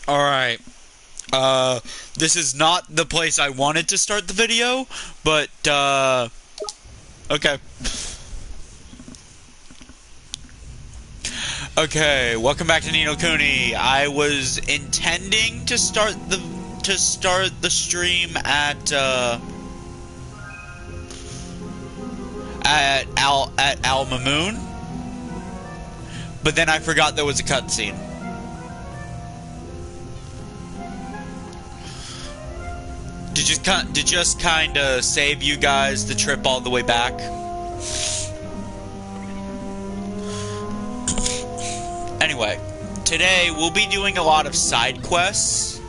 Alright. This is not the place I wanted to start the video, but, okay. Okay, welcome back to Kuni. I was intending to start the stream at Al Mamoon, but then I forgot there was a cutscene. To just kind of save you guys the trip all the way back. Anyway, today we'll be doing a lot of side quests,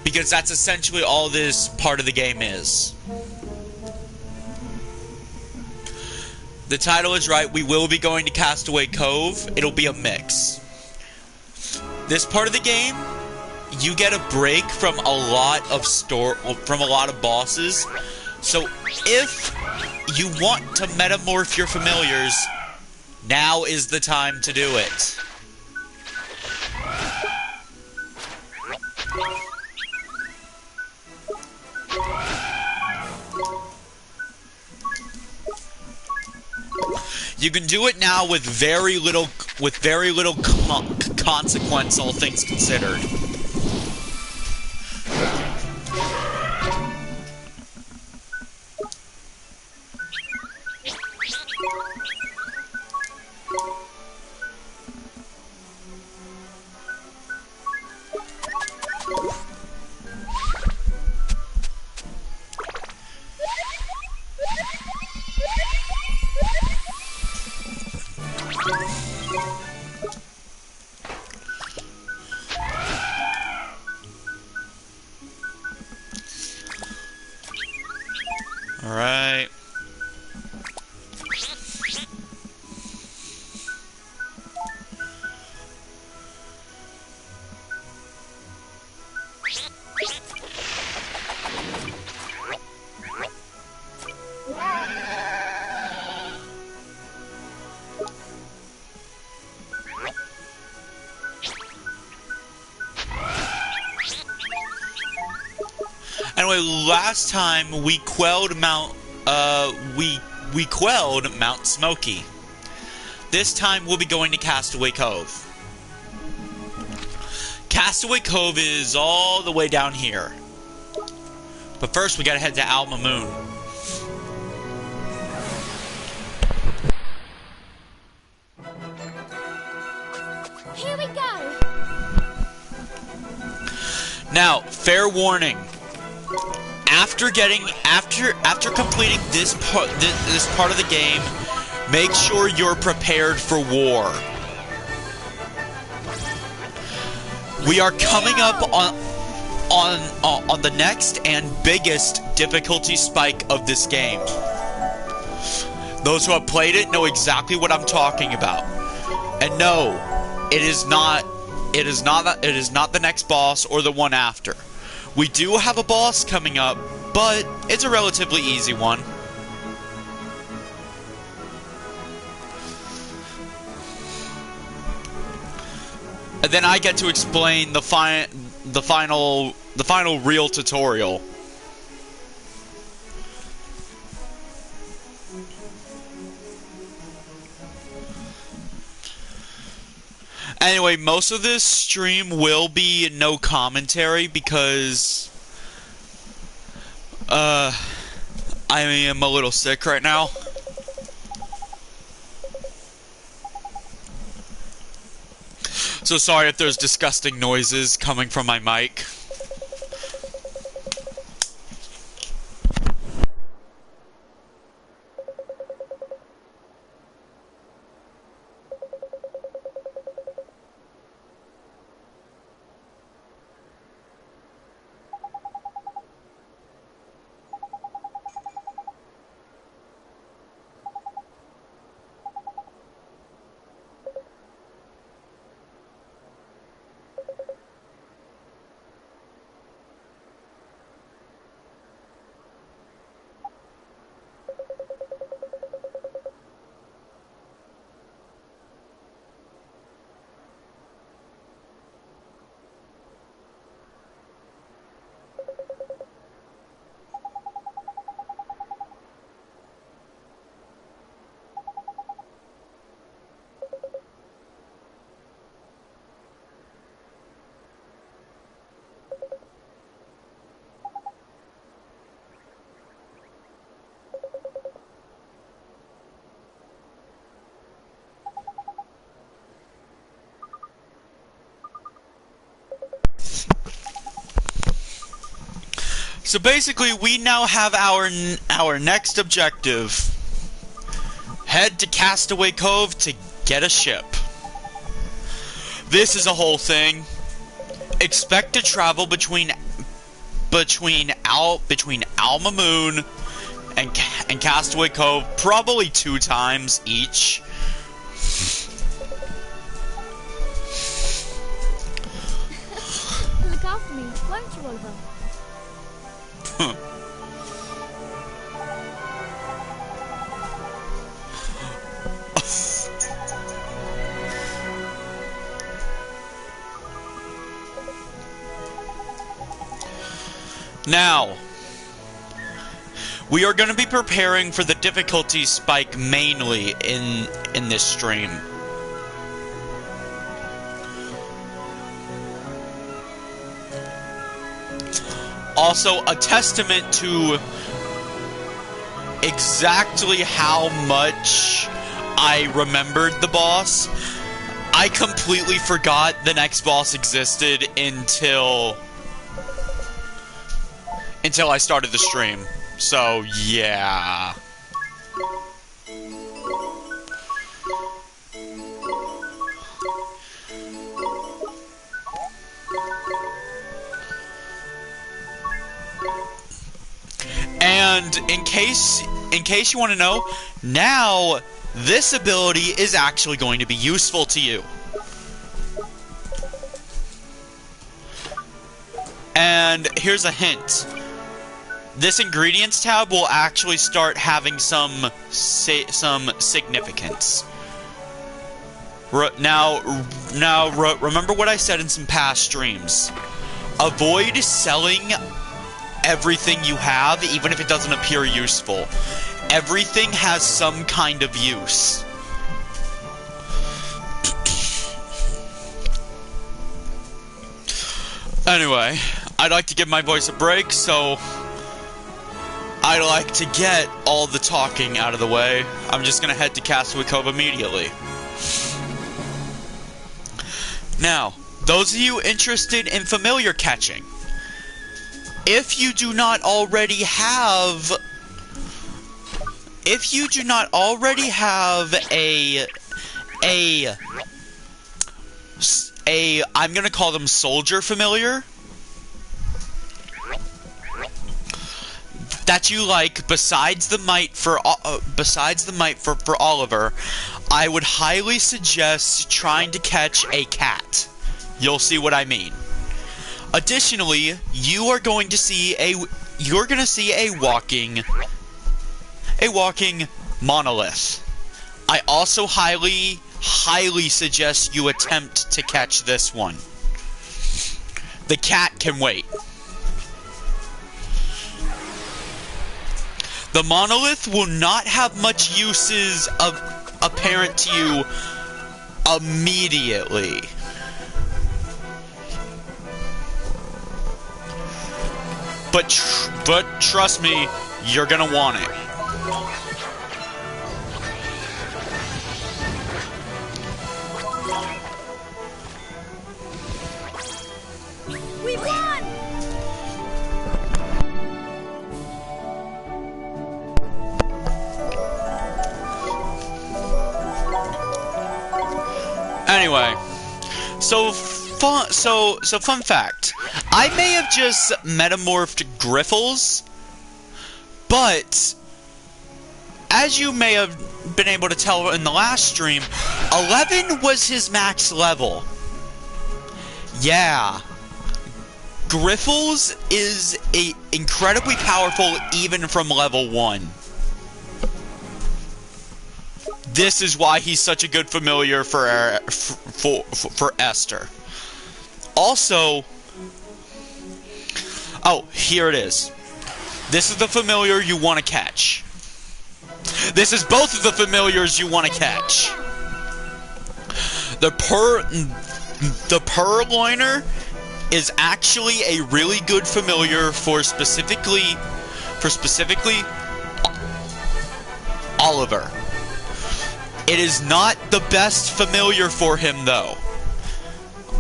because that's essentially all this part of the game is. The title is right, we will be going to Castaway Cove. It'll be a mix. This part of the game, you get a break from a lot of bosses. So if you want to metamorph your familiars, now is the time to do it. You can do it now with very little consequence, all things considered. Alright. Anyway, last time we quelled Mount Smoky. This time we'll be going to Castaway Cove. Castaway Cove is all the way down here. But first we gotta head to Al Mamoon. Here we go. Now, fair warning. After completing this part of the game, make sure you're prepared for war. We are coming up on the next and biggest difficulty spike of this game. Those who have played it know exactly what I'm talking about. And no, it is not the next boss or the one after. We do have a boss coming up, but it's a relatively easy one. And then I get to explain the final real tutorial. Anyway, most of this stream will be no commentary because I am a little sick right now. So sorry if there's disgusting noises coming from my mic. So basically, we now have our next objective. Head to Castaway Cove to get a ship. This is a whole thing. Expect to travel between Alma Moon and Castaway Cove probably 2 times each. Look after me, won't you, Oliver? Now, we are going to be preparing for the difficulty spike mainly in this stream. Also, a testament to exactly how much I remembered the boss. I completely forgot the next boss existed until I started the stream. So, yeah. And in case you want to know, now this ability is actually going to be useful to you. And here's a hint. This ingredients tab will actually start having some significance. Now, remember what I said in some past streams. Avoid selling everything you have, even if it doesn't appear useful. Everything has some kind of use. Anyway, I'd like to give my voice a break, so I'd like to get all the talking out of the way. I'm just gonna head to Castaway Cove immediately. Now, those of you interested in familiar catching, if you do not already have a I'm gonna call them soldier familiar that you like besides the might for Oliver, I would highly suggest trying to catch a cat. You'll see what I mean. Additionally, you're going to see a walking monolith. I also highly suggest you attempt to catch this one. The cat can wait. The monolith will not have much uses apparent to you immediately. But trust me, you're gonna want it. We won! Anyway, so fun fact. I may have just metamorphed Griffles, but as you may have been able to tell in the last stream, 11 was his max level. Yeah. Griffles is incredibly powerful even from level 1. This is why he's such a good familiar for Esther. Also, oh, here it is. This is the familiar you want to catch. This is both of the familiars you want to catch. The Purloiner is actually a really good familiar for specifically Oliver. It is not the best familiar for him though.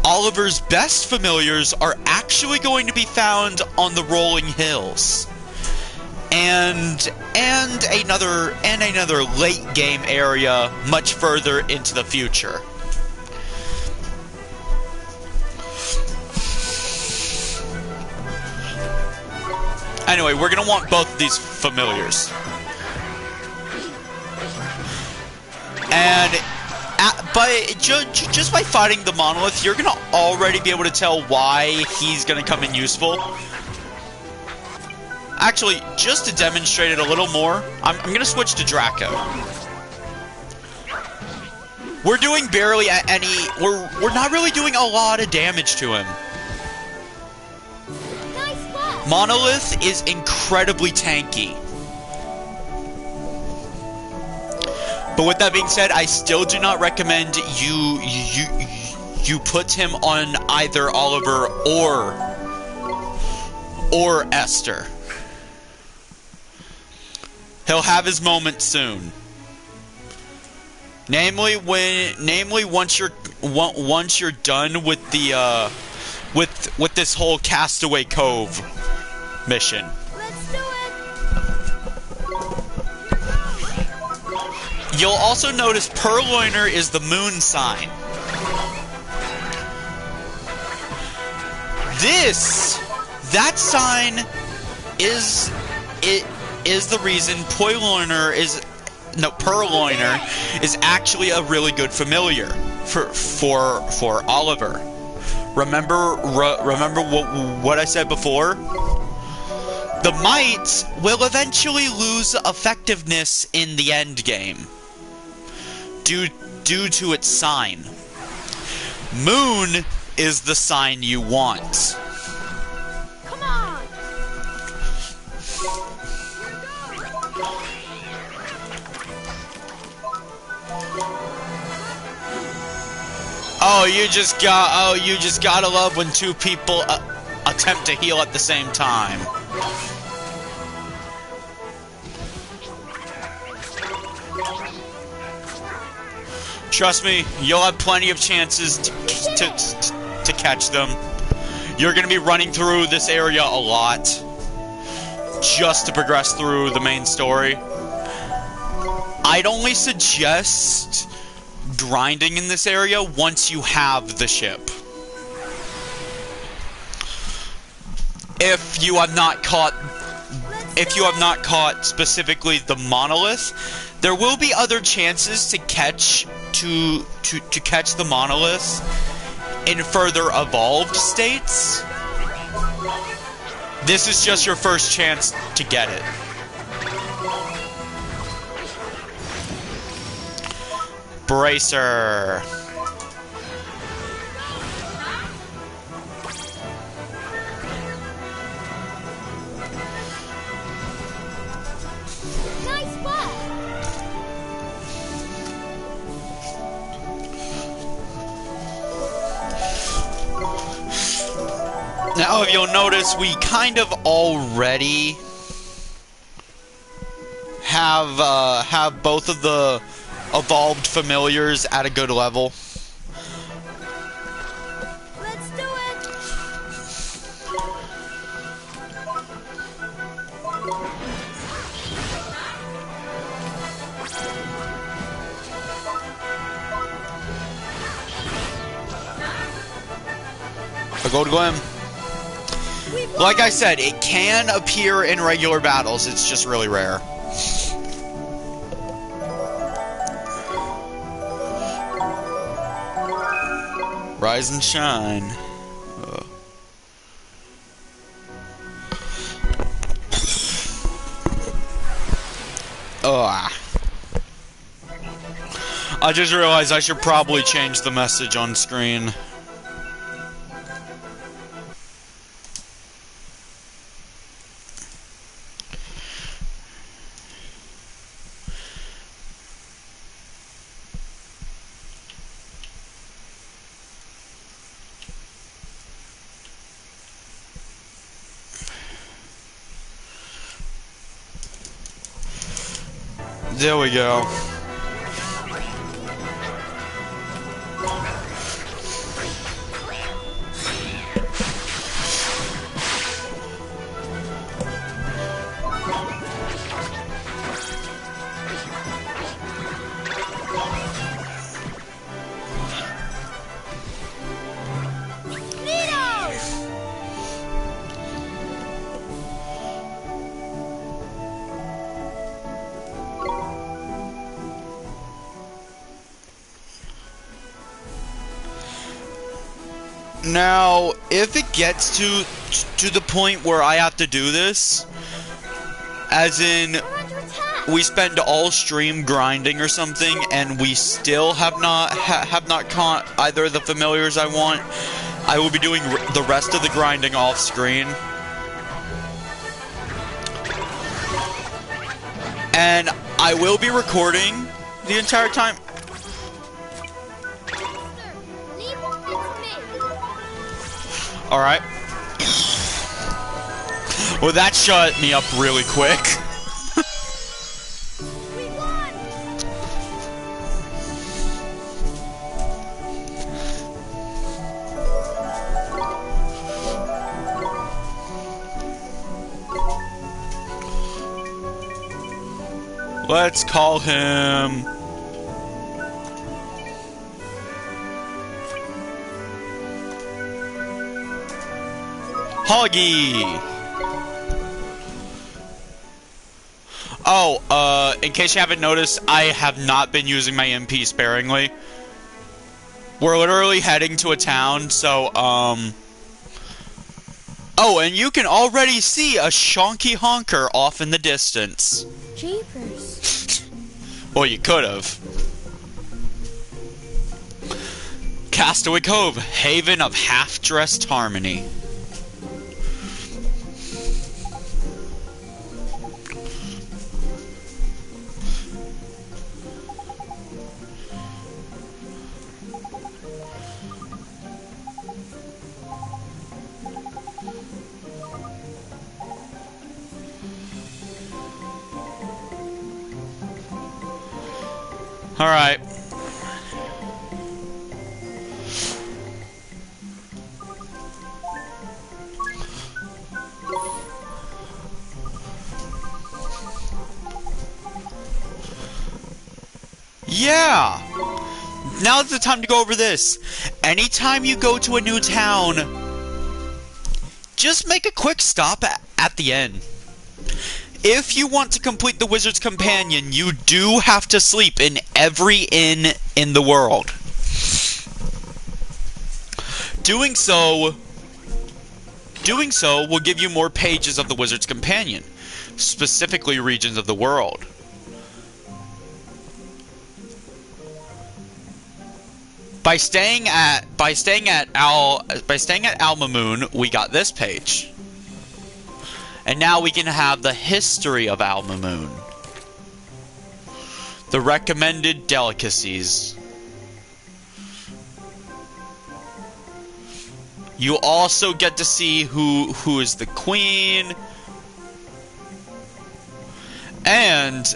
Oliver's best familiars are actually going to be found on the rolling hills. And another late game area much further into the future. Anyway, we're gonna want both of these familiars. And just by fighting the monolith, you're gonna already be able to tell why he's gonna come in useful. Actually, just to demonstrate it a little more, I'm gonna switch to Draco. We're doing barely any. We're not really doing a lot of damage to him. Monolith is incredibly tanky. But with that being said, I still do not recommend you put him on either Oliver or Esther. He'll have his moment soon. Namely once you're done with the with this whole Castaway Cove mission. Let's do it. You'll also notice Purloiner is the moon sign. That sign is the reason Purloiner is actually a really good familiar for Oliver. Remember what I said before? The Might will eventually lose effectiveness in the end game due to its sign. Moon is the sign you want. Come on. Oh, you just gotta love when two people attempt to heal at the same time. Trust me, you'll have plenty of chances to catch them. You're gonna be running through this area a lot just to progress through the main story. I'd only suggest grinding in this area once you have the ship. If you have not caught specifically the monolith, there will be other chances to catch the monolith in further evolved states. This is just your first chance to get it. Bracer. Nice work. Now, if you'll notice, we kind of already have both of the evolved familiars at a good level. Let's do it. A gold glim. Like I said, it can appear in regular battles, it's just really rare. Rise and shine. I just realized I should probably change the message on screen. There we go. Now, if it gets to the point where I have to do this, as in They're under attack. we spend all stream grinding or something, and we still have not caught either of the familiars I want, I will be doing the rest of the grinding off screen. And I will be recording the entire time. Leave it to me. Alright. Well, that shut me up really quick. We won. Let's call him... Hoggy! Oh, in case you haven't noticed, I have not been using my MP sparingly. We're literally heading to a town, so, Oh, and you can already see a shonky honker off in the distance. Jeepers. Well, you could've. Castaway Cove, haven of half-dressed harmony. Alright. Yeah! Now's the time to go over this. Anytime you go to a new town, just make a quick stop at the inn. If you want to complete the Wizard's Companion, you do have to sleep in every inn in the world. Doing so will give you more pages of the Wizard's Companion, specifically regions of the world. By staying at Alma Moon, we got this page. And now we can have the history of Alma Moon. The recommended delicacies. You also get to see who is the queen. And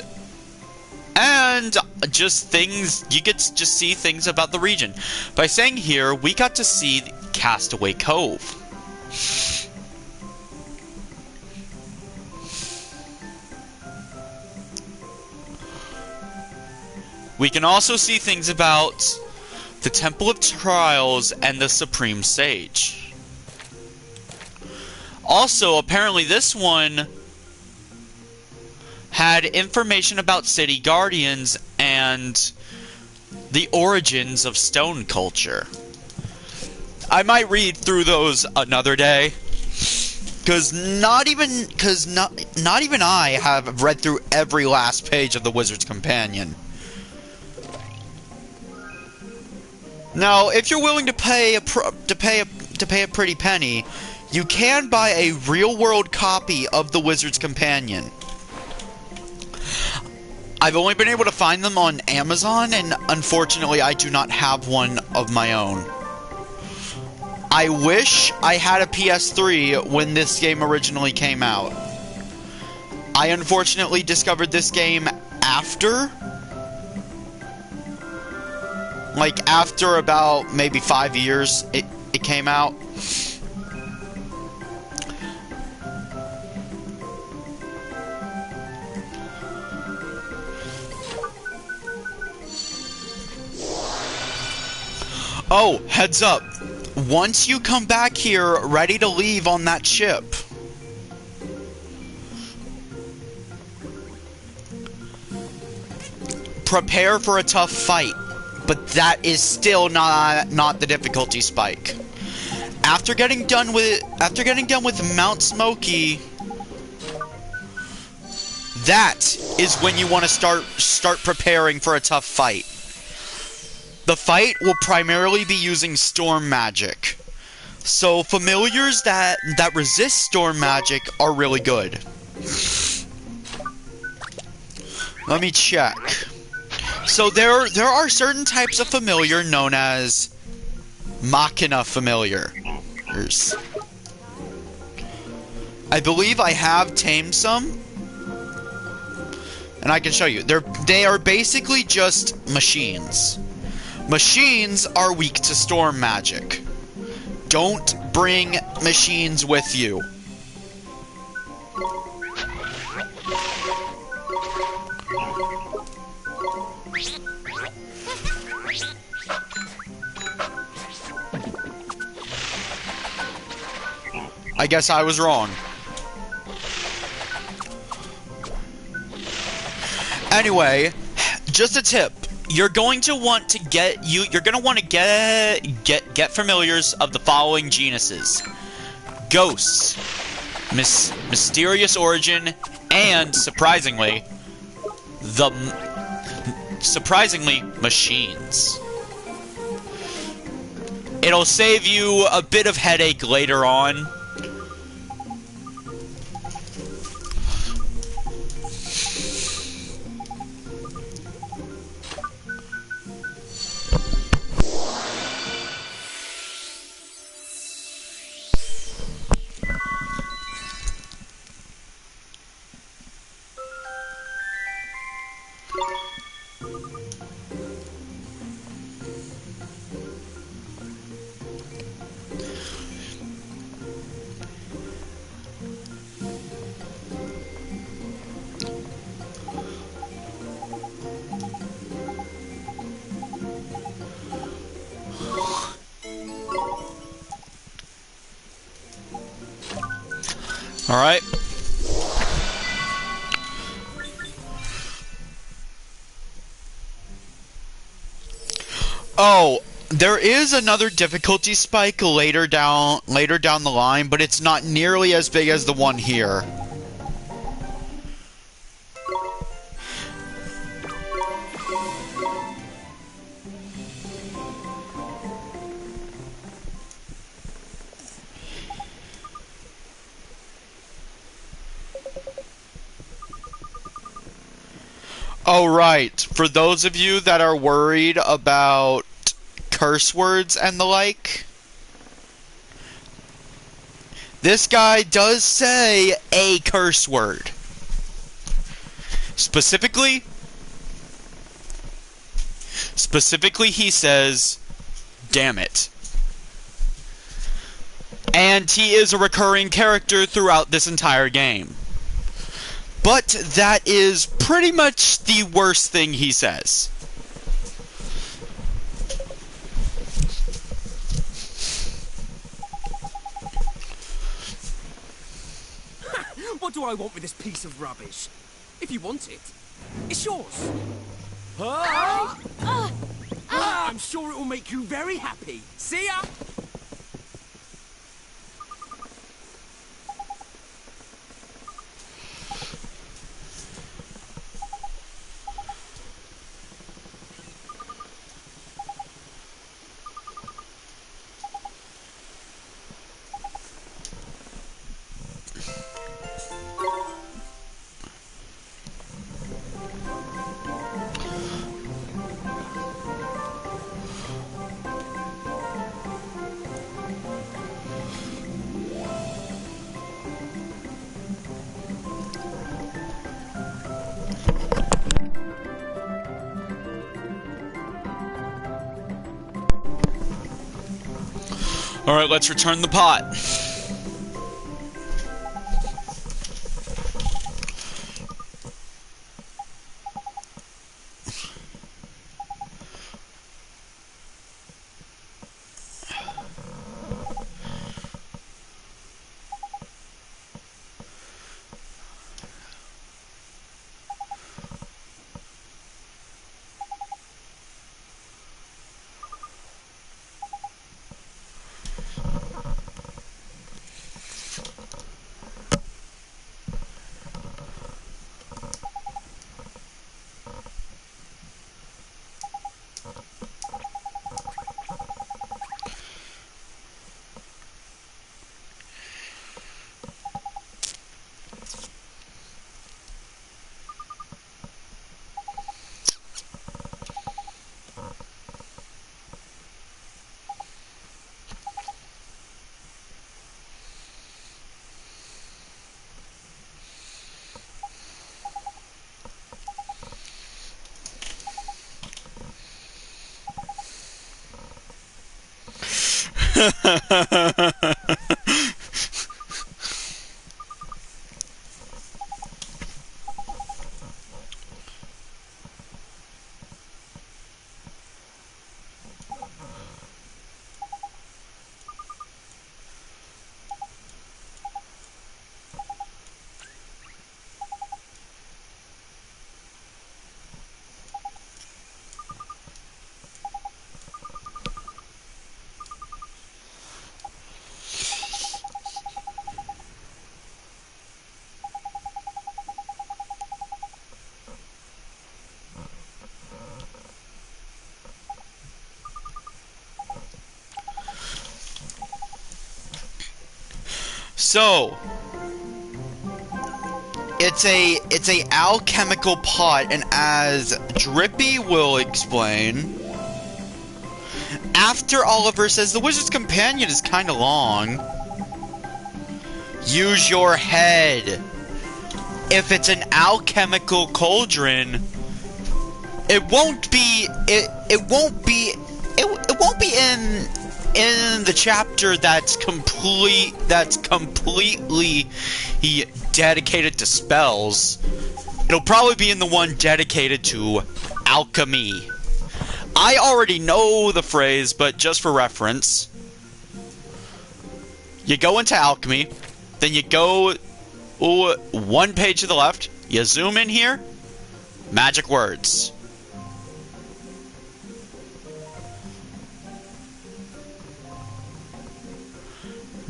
just things, you get to just see things about the region. By staying here, we got to see Castaway Cove. We can also see things about the Temple of Trials and the Supreme Sage. Also, apparently this one had information about city guardians and the origins of stone culture. I might read through those another day, because not even I have read through every last page of the Wizard's Companion. Now, if you're willing to pay a pretty penny, you can buy a real-world copy of the Wizard's Companion. I've only been able to find them on Amazon, and unfortunately, I do not have one of my own. I wish I had a PS3 when this game originally came out. I unfortunately discovered this game after. Like, after about maybe 5 years it came out. Oh, heads up. Once you come back here ready to leave on that ship, prepare for a tough fight. But that is still not the difficulty spike. after getting done with Mount Smoky, that is when you want to start preparing for a tough fight. The fight will primarily be using storm magic. So familiars that resist storm magic are really good. Let me check. So there are certain types of familiar known as Machina familiars. I believe I have tamed some, and I can show you. They are basically just machines. Machines are weak to storm magic. Don't bring machines with you. I guess I was wrong. Anyway, just a tip. You're going to want to get familiars of the following genuses: ghosts, mysterious origin, and surprisingly, machines. It'll save you a bit of headache later on. All right. Oh, there is another difficulty spike later down the line, but it's not nearly as big as the one here. Oh, right. For those of you that are worried about curse words and the like, this guy does say a curse word. Specifically, he says, "Damn it." And he is a recurring character throughout this entire game. But that is pretty much the worst thing he says. What do I want with this piece of rubbish? If you want it, it's yours. I'm sure it will make you very happy. See ya! Alright, let's return the pot. So, it's a alchemical pot, and as Drippy will explain, after Oliver says the wizard's companion is kind of long, use your head. If it's an alchemical cauldron, it won't be in the chapter that's completely dedicated to spells. It'll probably be in the one dedicated to alchemy. I already know the phrase, but just for reference, you go into alchemy, then you go one page to the left, you zoom in here, magic words.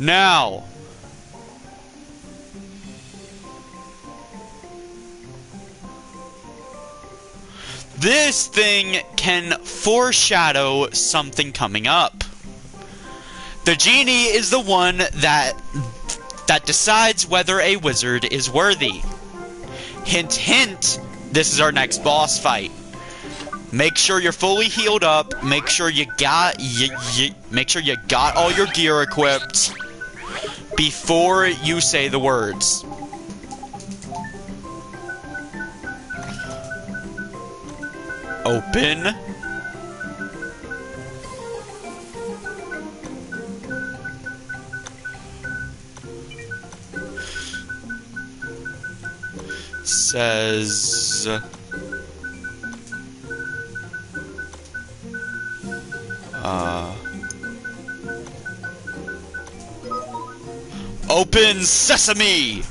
Now, this thing can foreshadow something coming up. The genie is the one that decides whether a wizard is worthy. Hint, hint, this is our next boss fight. Make sure you're fully healed up. Make sure you got all your gear equipped before you say the words. Open. Says open sesame.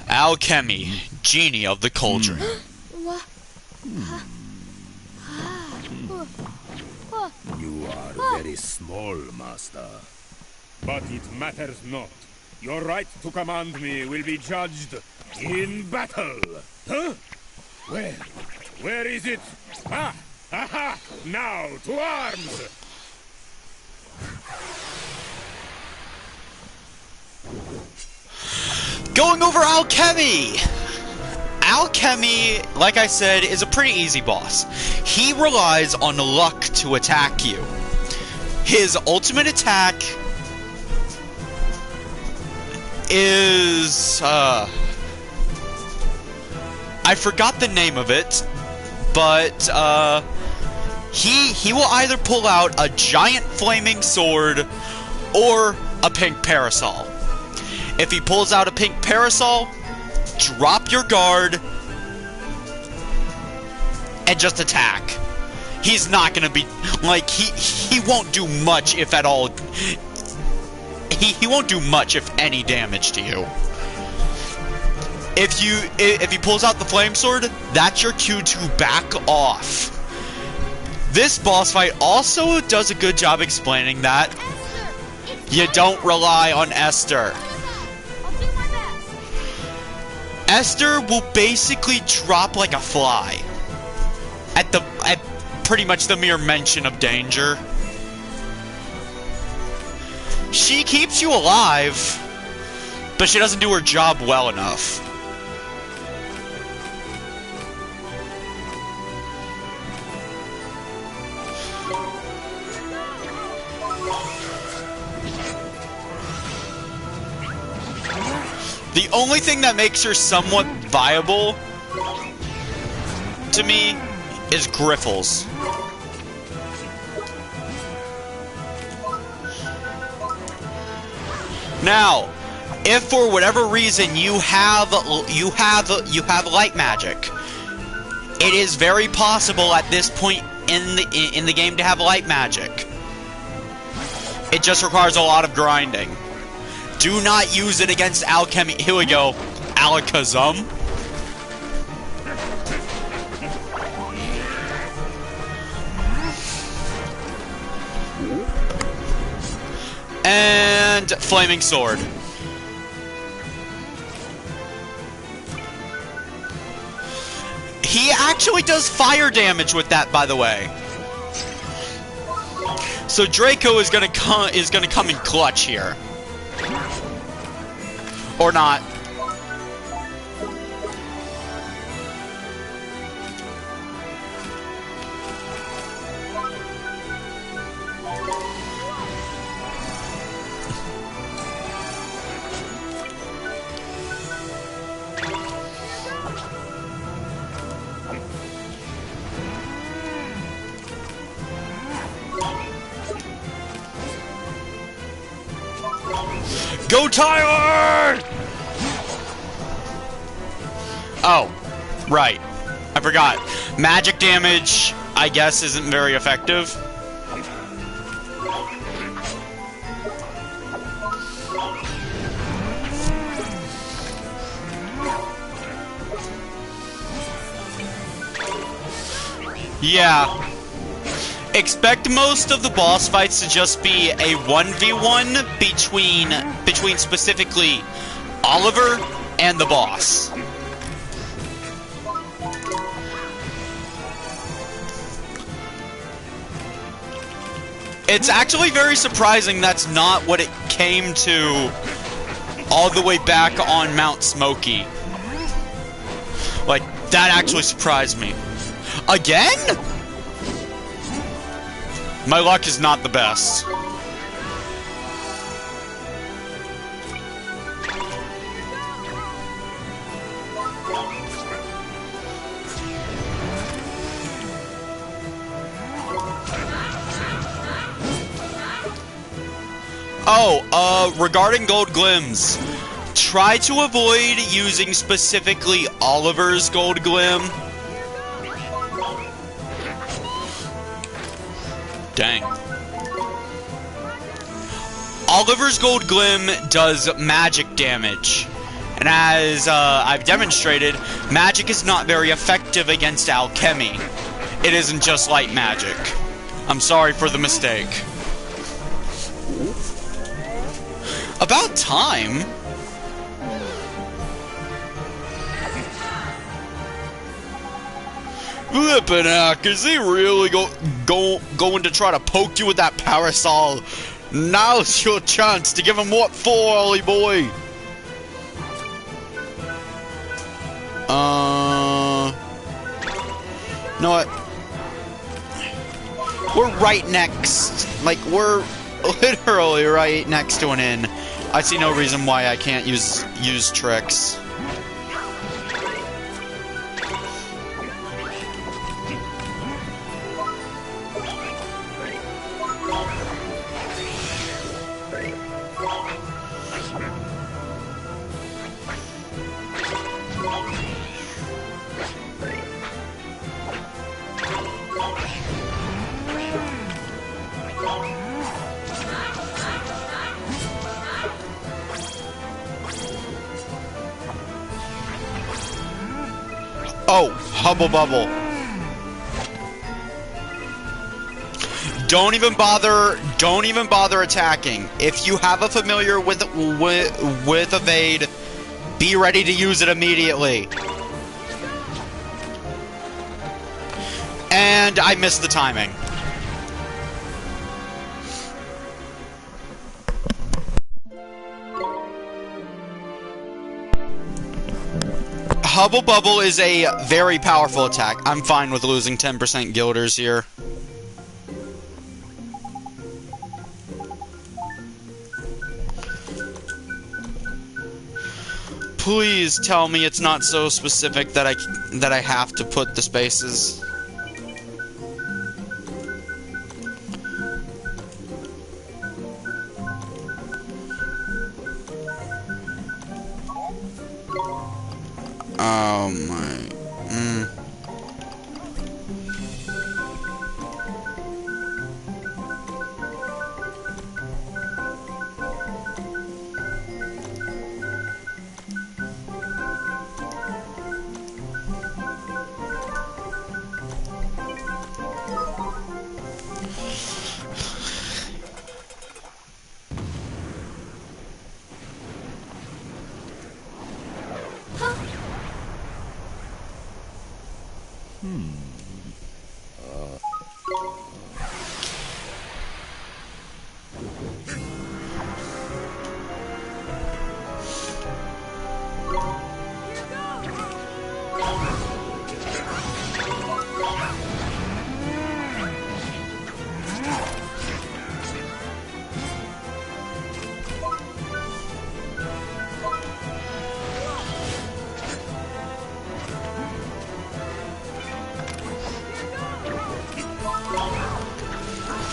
Alchemy, genie of the cauldron. You are very small, master. But it matters not. Your right to command me will be judged in battle. Huh? Where is it? Ah! Aha! Now, to arms! Going over alchemy! Alchemy, like I said, is a pretty easy boss. He relies on luck to attack you. His ultimate attack is, I forgot the name of it, but, he will either pull out a giant flaming sword or a pink parasol. If he pulls out a pink parasol, drop your guard and just attack. He's not gonna be, like, he won't do much, if at all. He won't do much, if any, damage to you. If he pulls out the flame sword, that's your cue to back off. This boss fight also does a good job explaining that you don't rely on Esther. I'll do my best. Esther will basically drop like a fly at pretty much the mere mention of danger. She keeps you alive, but she doesn't do her job well enough. The only thing that makes her somewhat viable to me is Griffles. Now, if for whatever reason you have light magic, it is very possible at this point in the game to have light magic. It just requires a lot of grinding. Do not use it against alchemy. Here we go. Alakazam. And Flaming Sword. He actually does fire damage with that, by the way. So Draco is gonna come in clutch here. Or not. Go Tyler! Oh, right. I forgot. Magic damage, I guess, isn't very effective. Yeah. Expect most of the boss fights to just be a 1v1 between specifically Oliver and the boss. It's actually very surprising that's not what it came to all the way back on Mount Smoky. Like, that actually surprised me. Again? My luck is not the best. Oh, regarding Gold Glims, try to avoid using specifically Oliver's Gold Glim. Dang. Oliver's Gold Glim does magic damage. And as I've demonstrated, magic is not very effective against alchemy. It isn't just light magic. I'm sorry for the mistake. About time. Flippin' heck, is he really going to try to poke you with that parasol? Now's your chance to give him what for, Ollie boy. You know what? We're right next. Like, we're literally right next to an inn. I see no reason why I can't use tricks. Oh, Hubble Bubble. Don't even bother attacking. If you have a familiar with evade, be ready to use it immediately. And I missed the timing. Hubble Bubble is a very powerful attack. I'm fine with losing 10% Guilders here. Please tell me it's not so specific that I have to put the spaces. Oh my.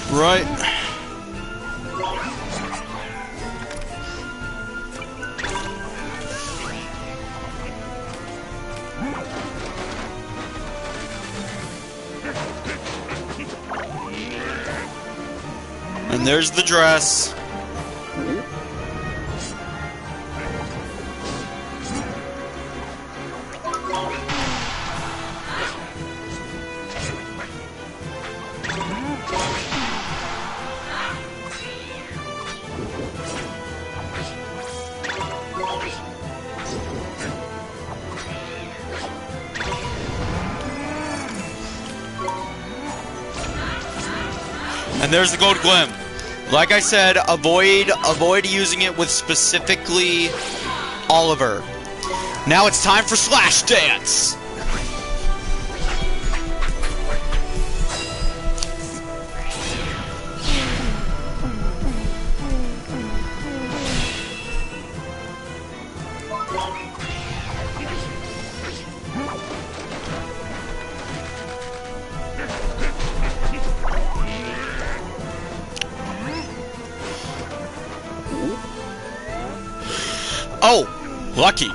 Right. And there's the dress. And there's the gold glim. Like I said, avoid using it with specifically Oliver. Now it's time for Slash Dance. Oh, lucky.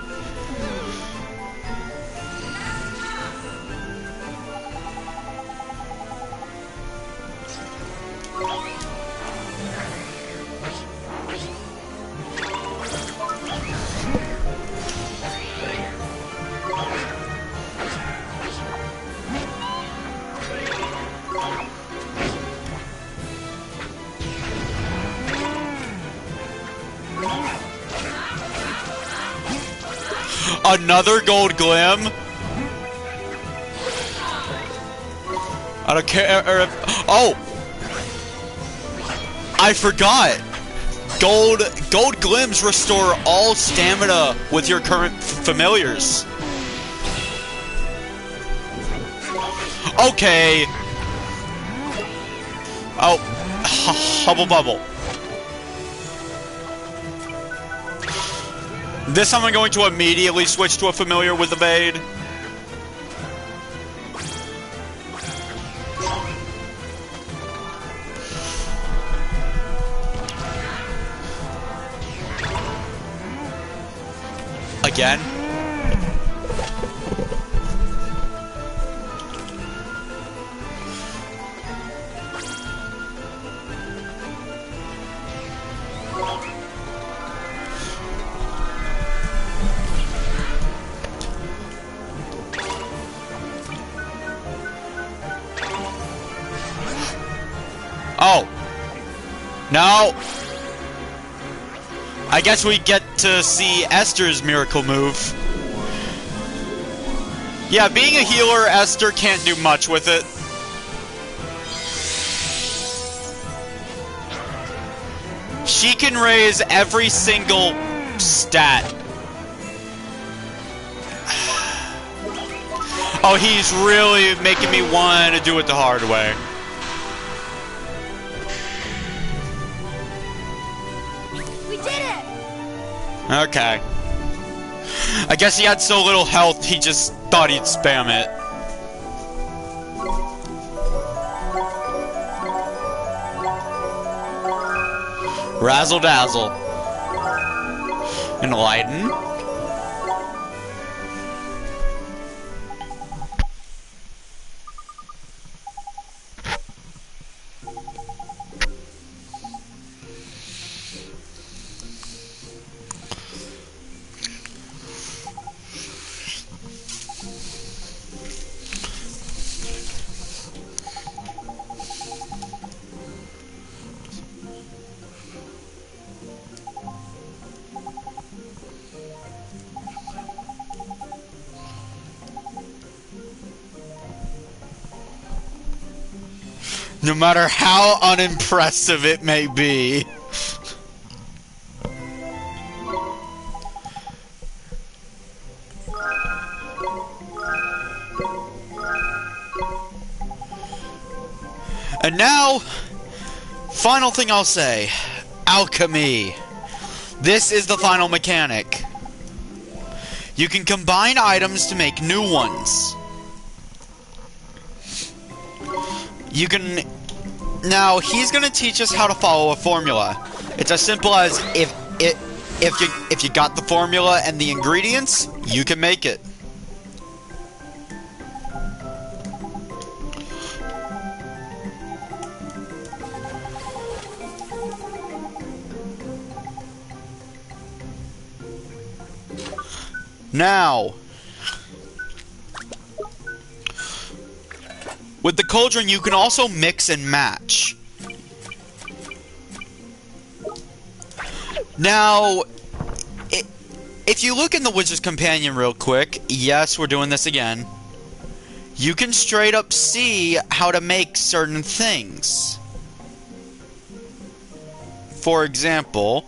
Another gold glim? I don't care if... Oh! I forgot! Gold glims restore all stamina with your current familiars. Okay. Oh. Hubble bubble. This time I'm going to immediately switch to a familiar with evade. Again? Oh. No. I guess we get to see Esther's miracle move. Yeah, being a healer, Esther can't do much with it. She can raise every single stat. Oh, he's really making me want to do it the hard way. We did it! Okay. I guess he had so little health, he just thought he'd spam it. Razzle dazzle. Enlighten. No matter how unimpressive it may be. And now, final thing I'll say, alchemy. This is the final mechanic. You can combine items to make new ones. You can... Now, he's gonna teach us how to follow a formula. It's as simple as if you got the formula and the ingredients, you can make it. Now, with the cauldron, you can also mix and match. Now, if you look in the Wizard's Companion real quick, yes, we're doing this again, you can straight up see how to make certain things. For example,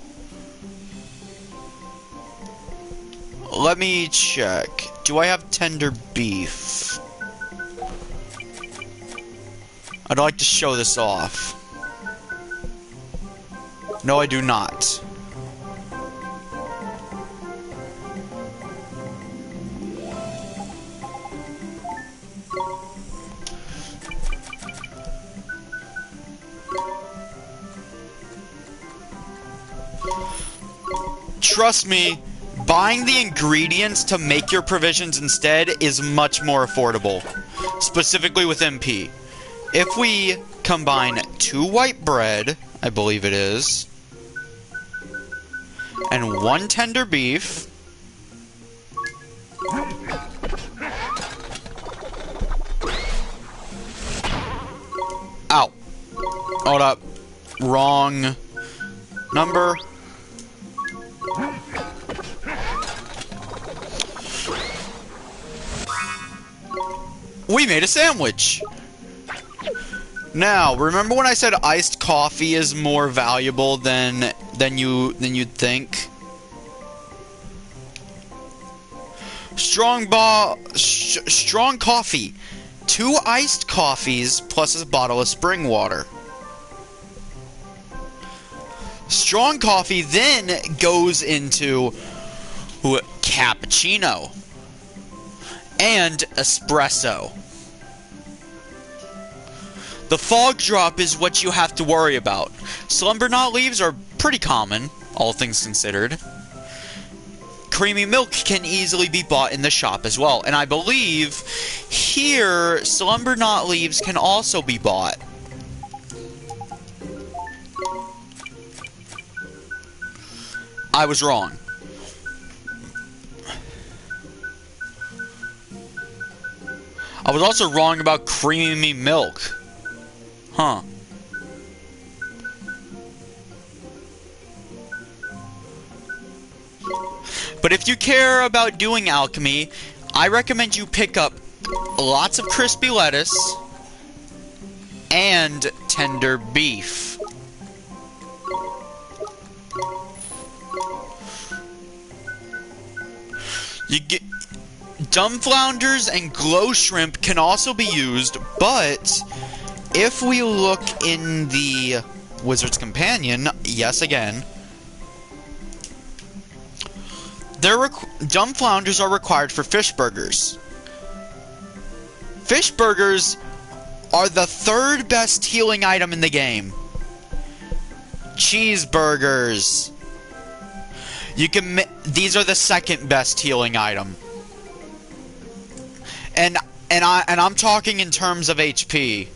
let me check. Do I have tender beef? I'd like to show this off. No, I do not. Trust me, buying the ingredients to make your provisions instead is much more affordable, specifically with MP. If we combine 2 white bread, I believe it is, and 1 tender beef, ow, hold up, wrong number. We made a sandwich. Now, remember when I said iced coffee is more valuable than you'd think? Strong coffee. 2 iced coffees plus a bottle of spring water. Strong coffee then goes into cappuccino and espresso. The fog drop is what you have to worry about. Slumber knot leaves are pretty common, all things considered. Creamy milk can easily be bought in the shop as well, and I believe here slumber knot leaves can also be bought. I was wrong. I was also wrong about creamy milk. Huh. But if you care about doing alchemy, I recommend you pick up lots of crispy lettuce and tender beef. You get dumb flounders and glow shrimp can also be used, but if we look in the Wizard's Companion, yes again, dumb flounders are required for fish burgers. Fish burgers are the third best healing item in the game. Cheeseburgers. These are the second best healing item. And I'm talking in terms of HP.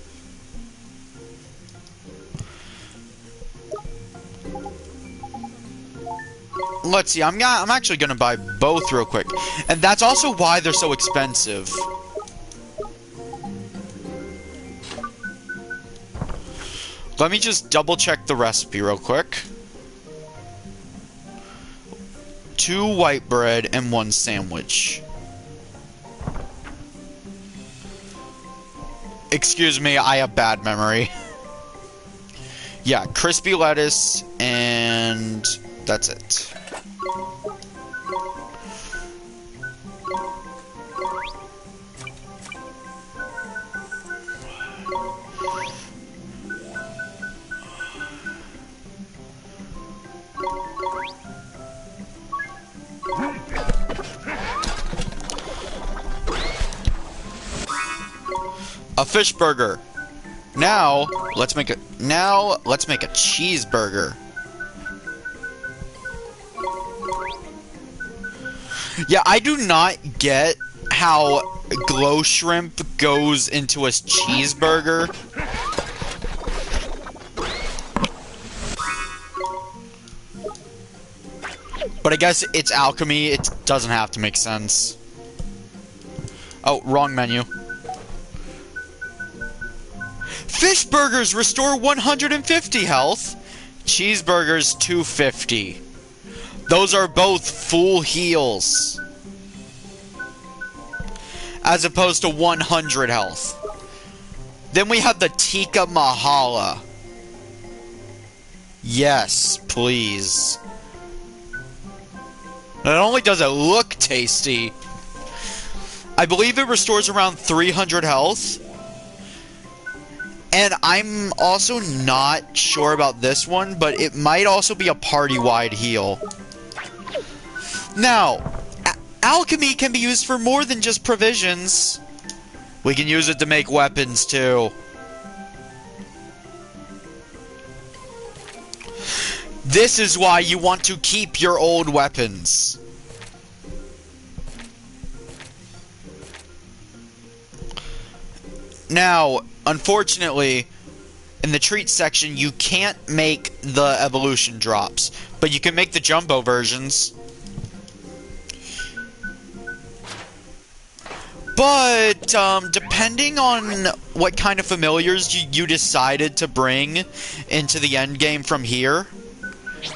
Let's see. I'm actually gonna buy both real quick, and that's also why they're so expensive. Let me just double check the recipe real quick. 2 white bread and 1 sandwich. Excuse me, I have bad memory. Yeah, crispy lettuce, and that's it. A fish burger. Now, let's make a cheeseburger. Yeah, I do not get how glow shrimp goes into a cheeseburger. But I guess it's alchemy, it doesn't have to make sense. Oh, wrong menu. Fish burgers restore 150 health. Cheeseburgers 250. Those are both full heals. As opposed to 100 health. Then we have the Tikka Mahala. Yes, please. Not only does it look tasty, I believe it restores around 300 health. And I'm also not sure about this one, but it might also be a party-wide heal. Now, alchemy can be used for more than just provisions. We can use it to make weapons, too. This is why you want to keep your old weapons. Now, unfortunately, in the treat section, you can't make the evolution drops, but you can make the jumbo versions. But, depending on what kind of familiars you decided to bring into the end game from here,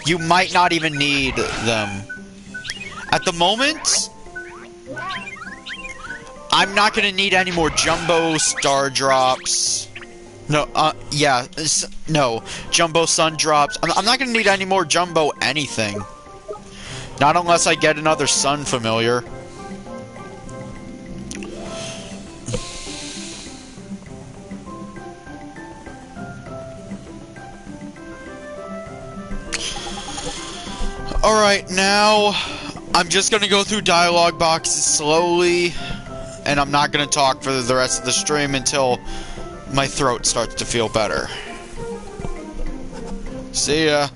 you might not even need them. At the moment, I'm not gonna need any more jumbo star drops. No, no, jumbo sun drops. I'm not gonna need any more jumbo anything. Not unless I get another sun familiar. Alright, now I'm just gonna go through dialogue boxes slowly, and I'm not gonna talk for the rest of the stream until my throat starts to feel better. See ya.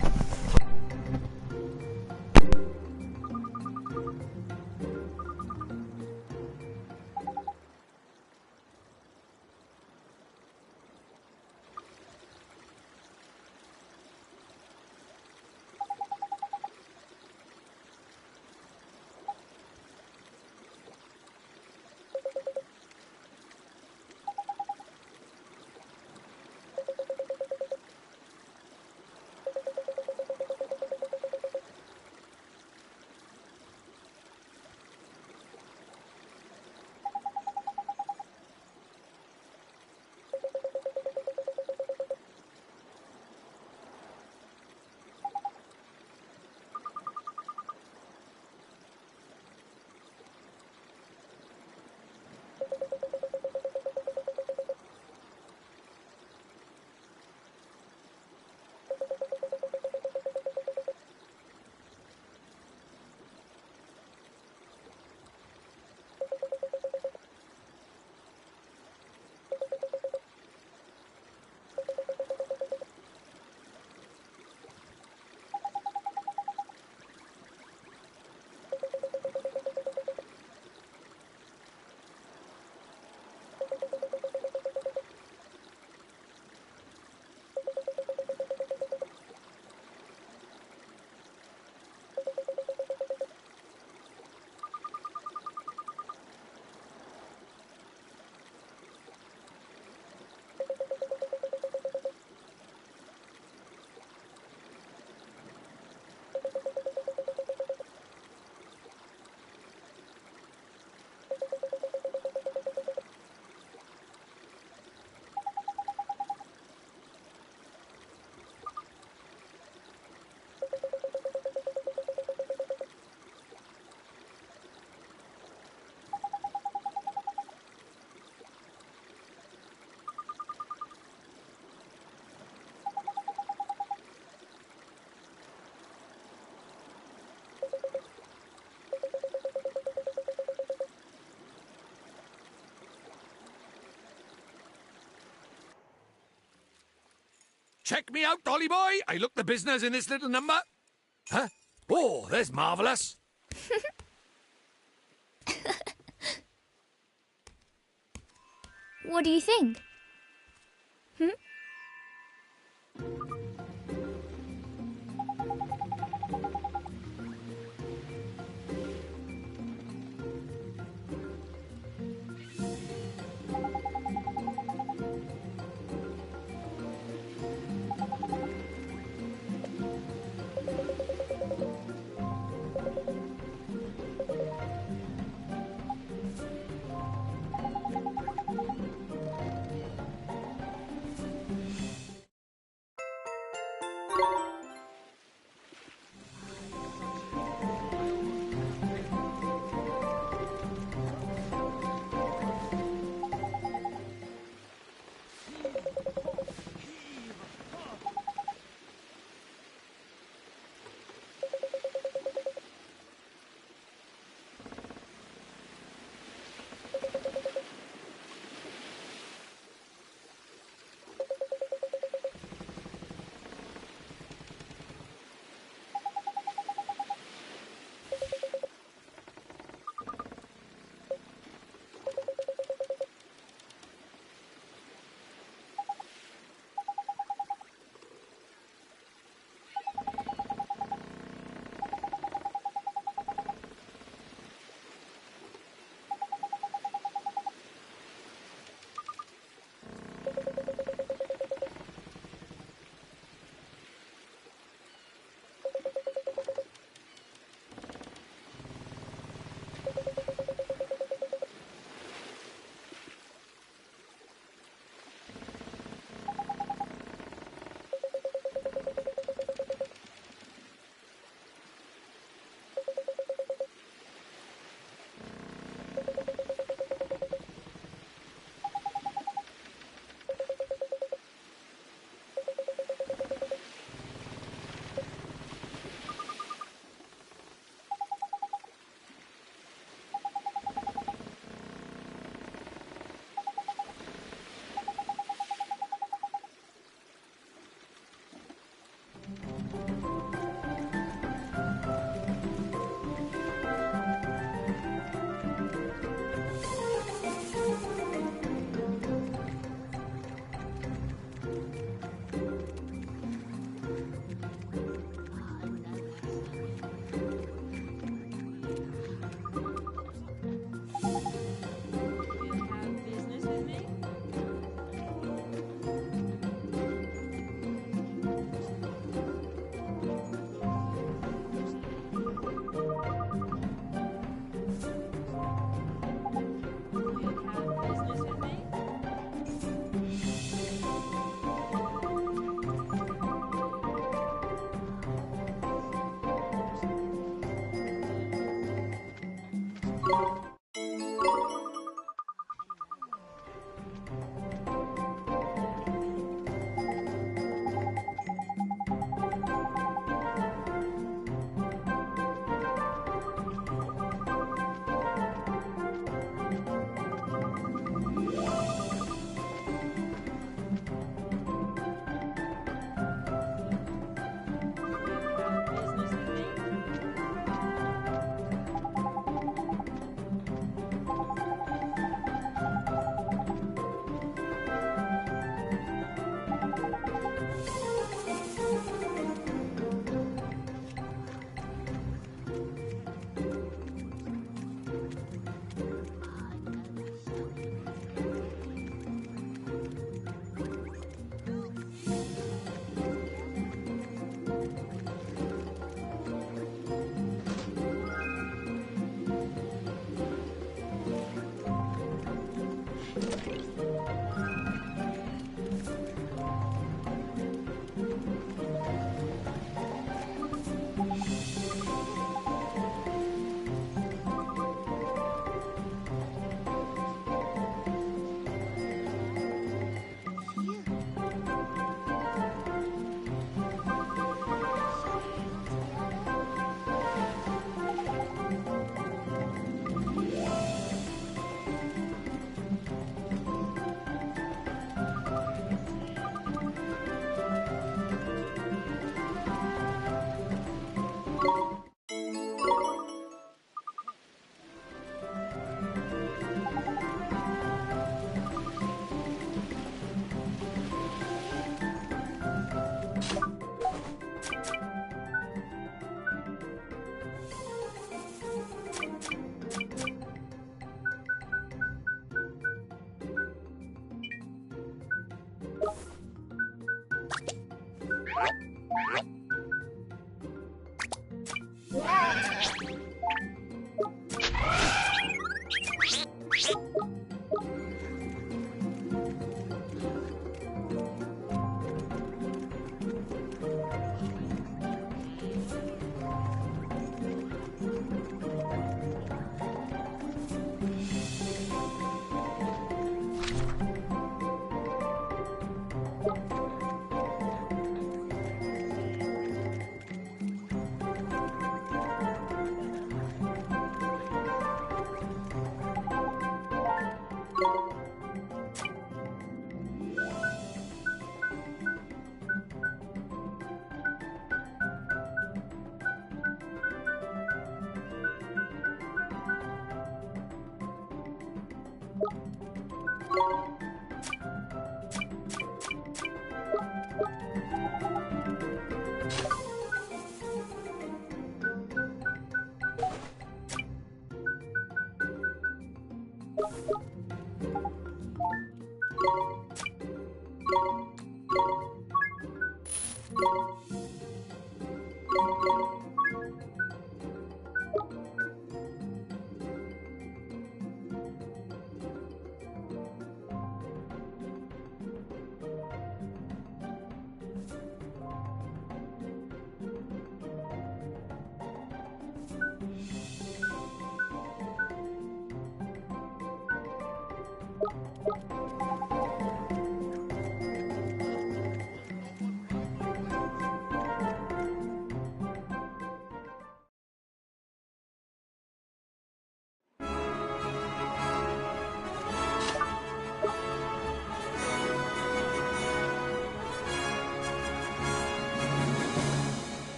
Check me out, Dolly boy. I look the business in this little number. Huh? Oh, there's marvellous. What do you think?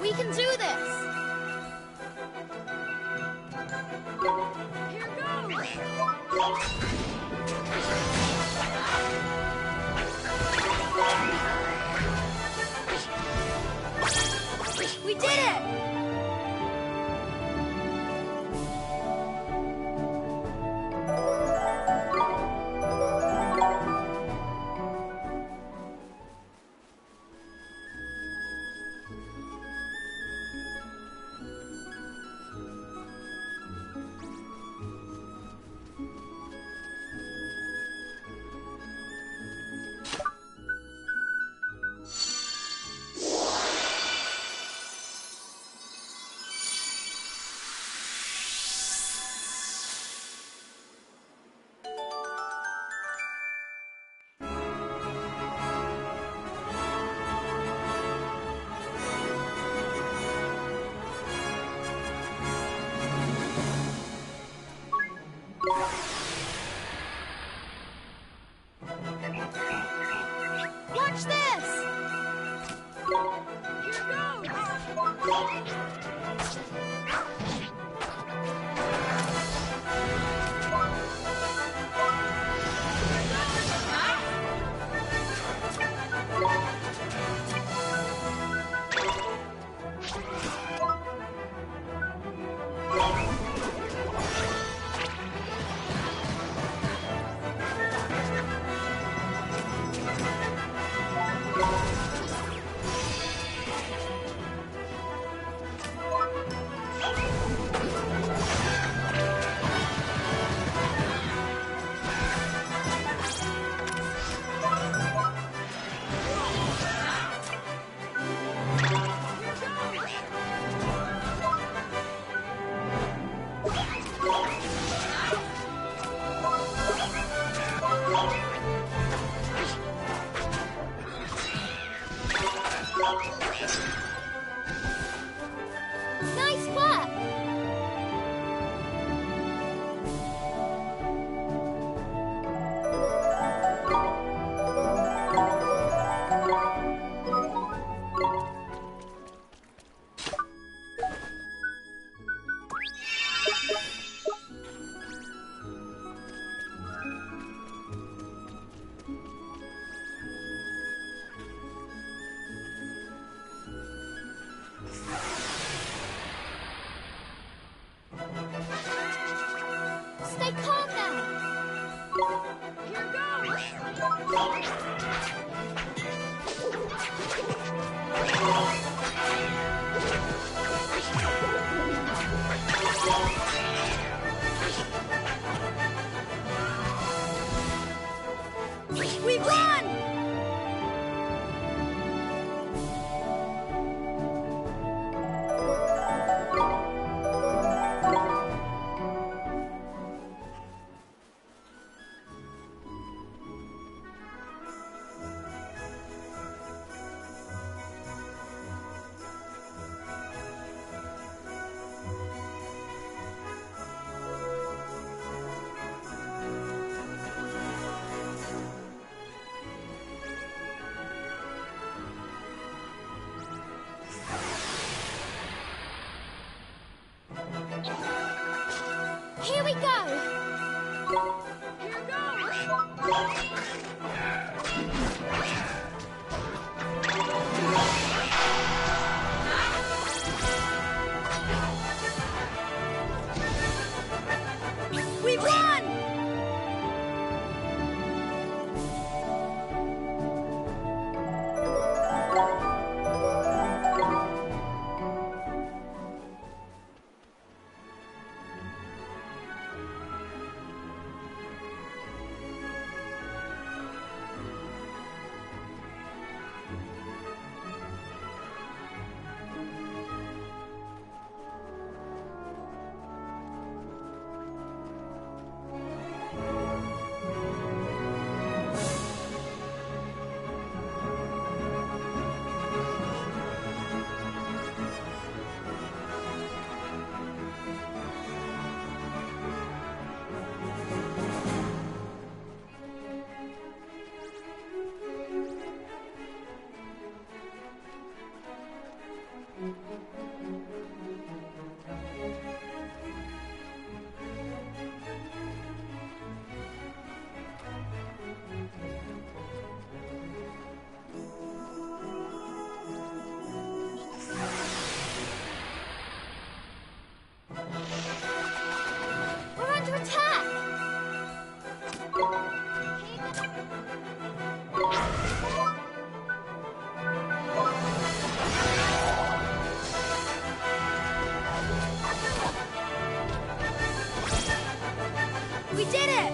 We can do this! Here goes! We did it! Watch this! Here goes! Nice work! We're under attack! We did it!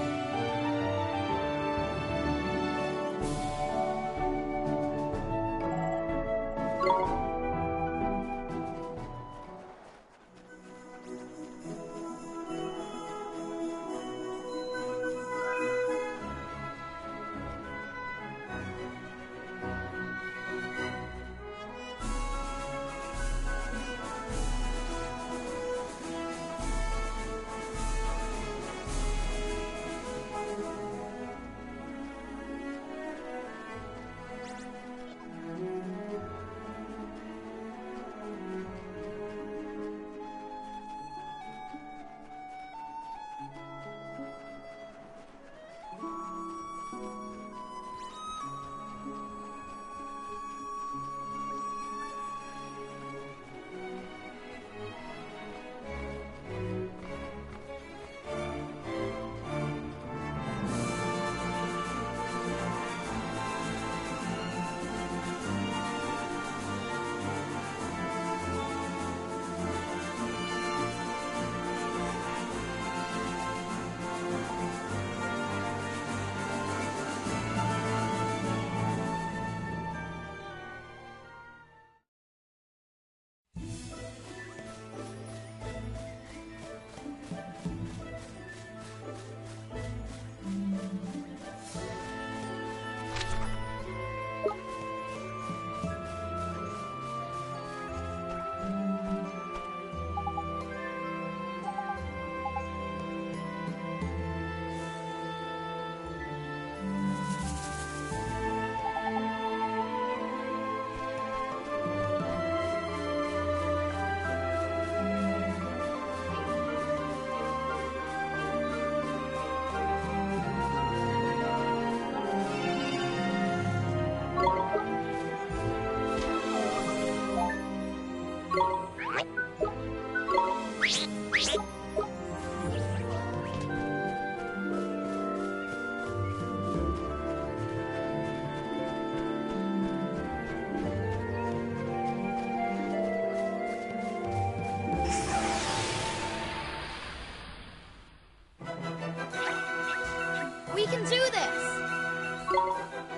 We can do this!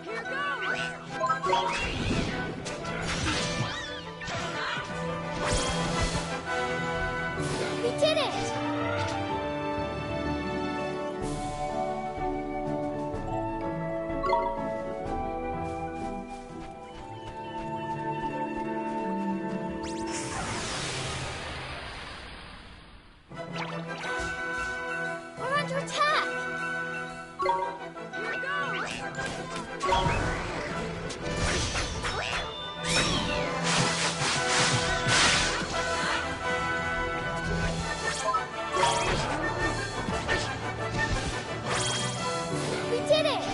Here goes! We did it! We're under attack! Here goes! We did it!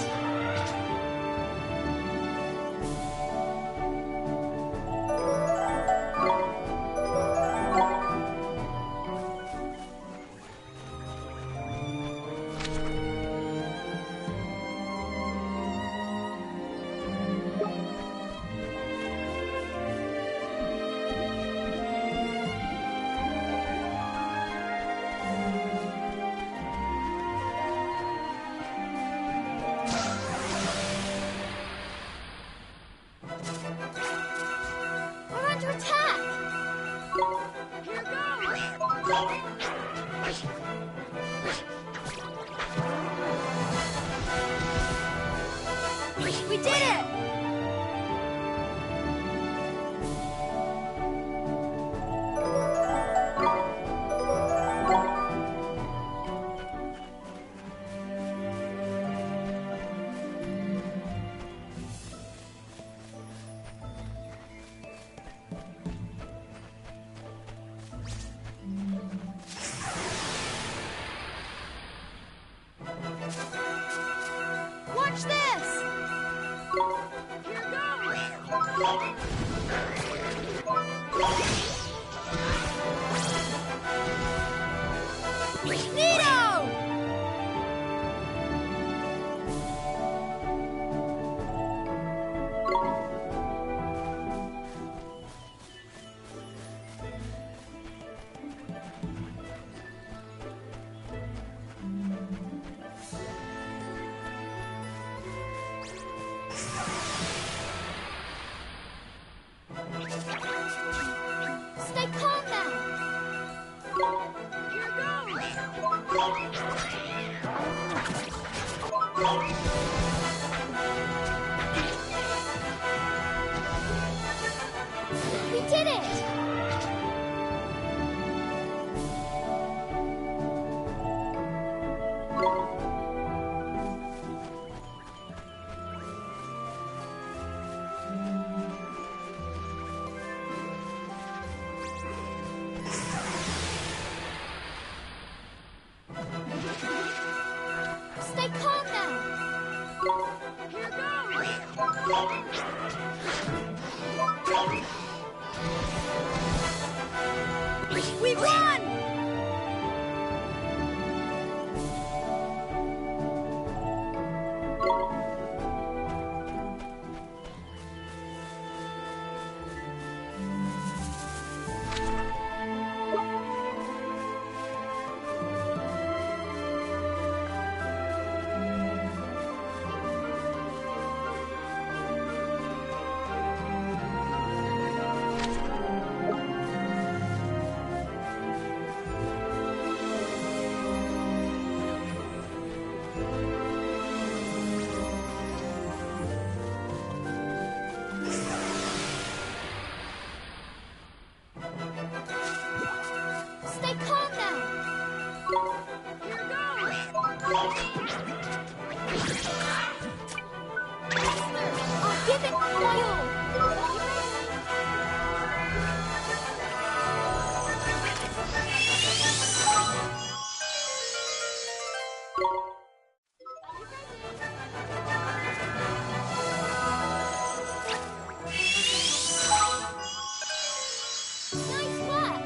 We're under attack! Here goes! We did it! Nito! Stay calm now. Here goes. We did it! Stay calm now. Here goes. We won! Stay calm now. Here goes. I'll give it my all. Nice work.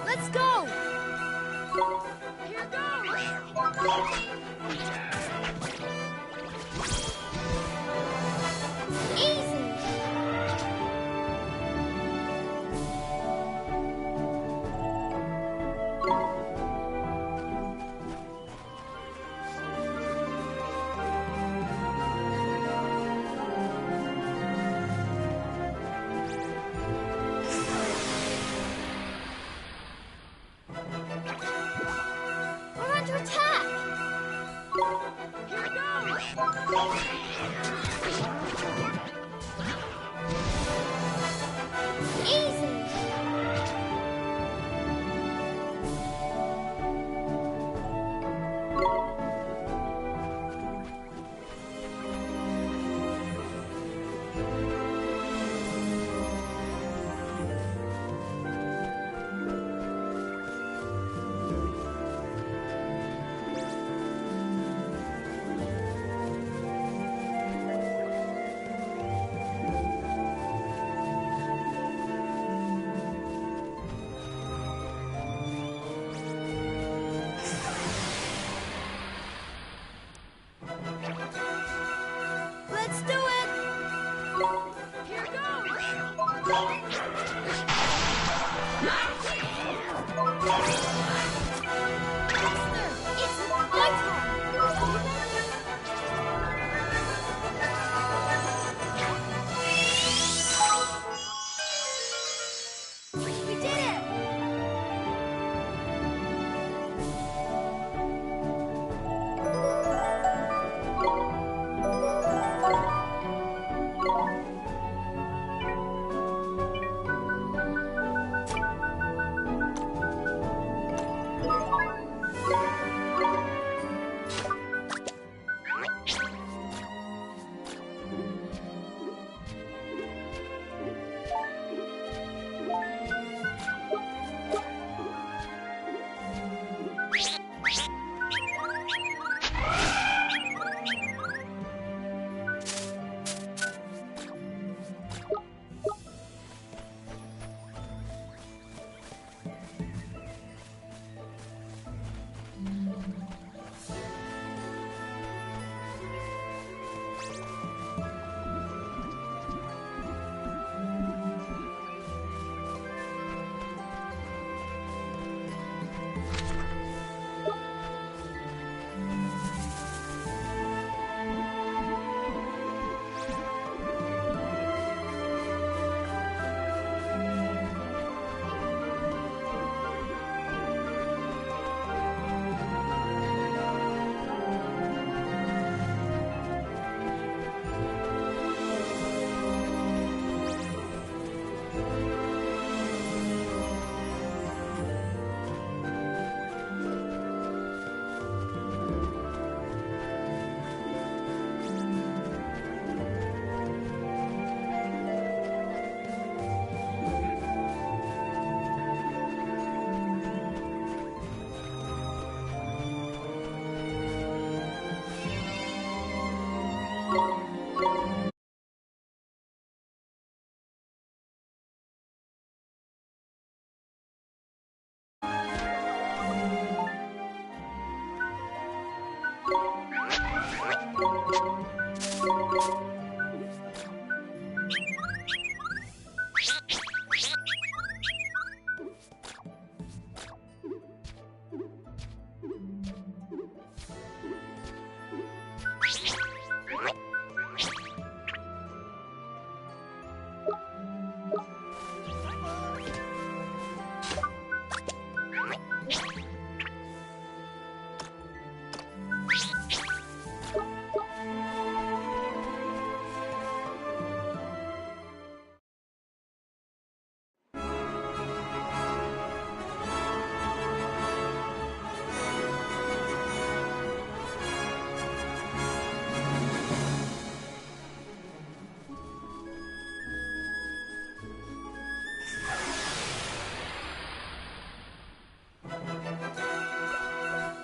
Let's go! Here goes! Easy! We're under attack! Here goes! Easy! It's my turn! We did it!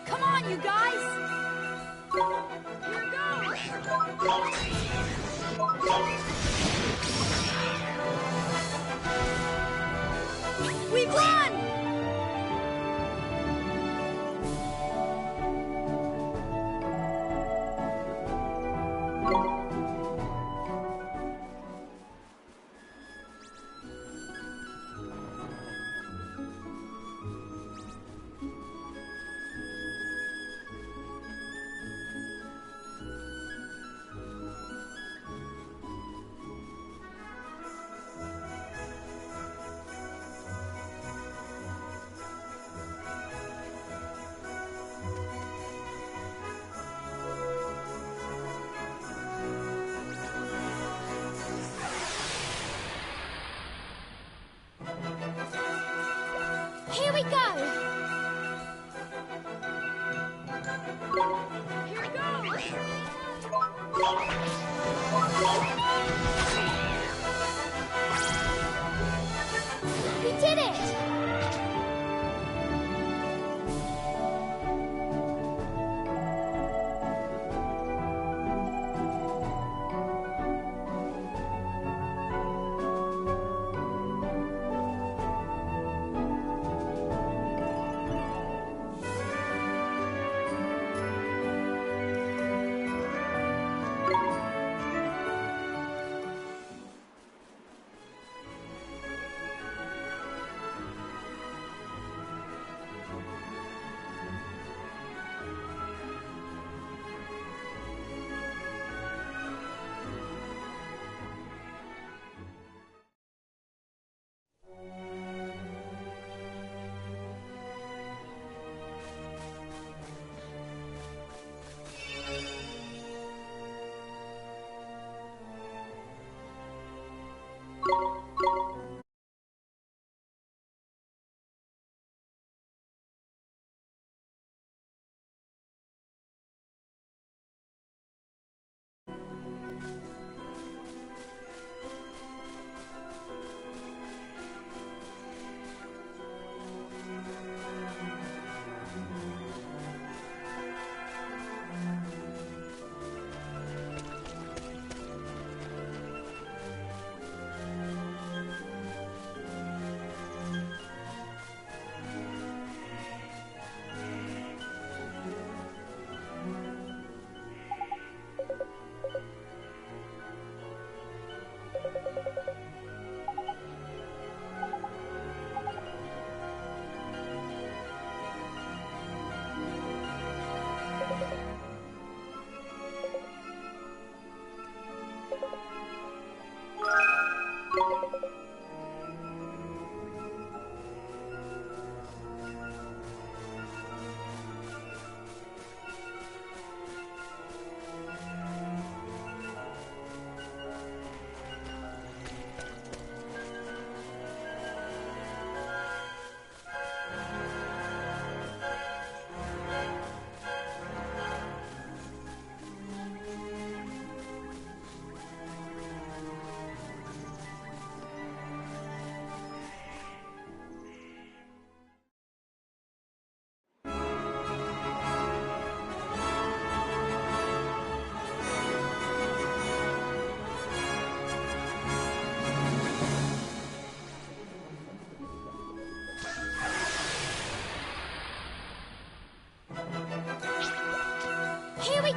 Come on, you guys! Here goes! We've won! Here we go! Here goes! We did it!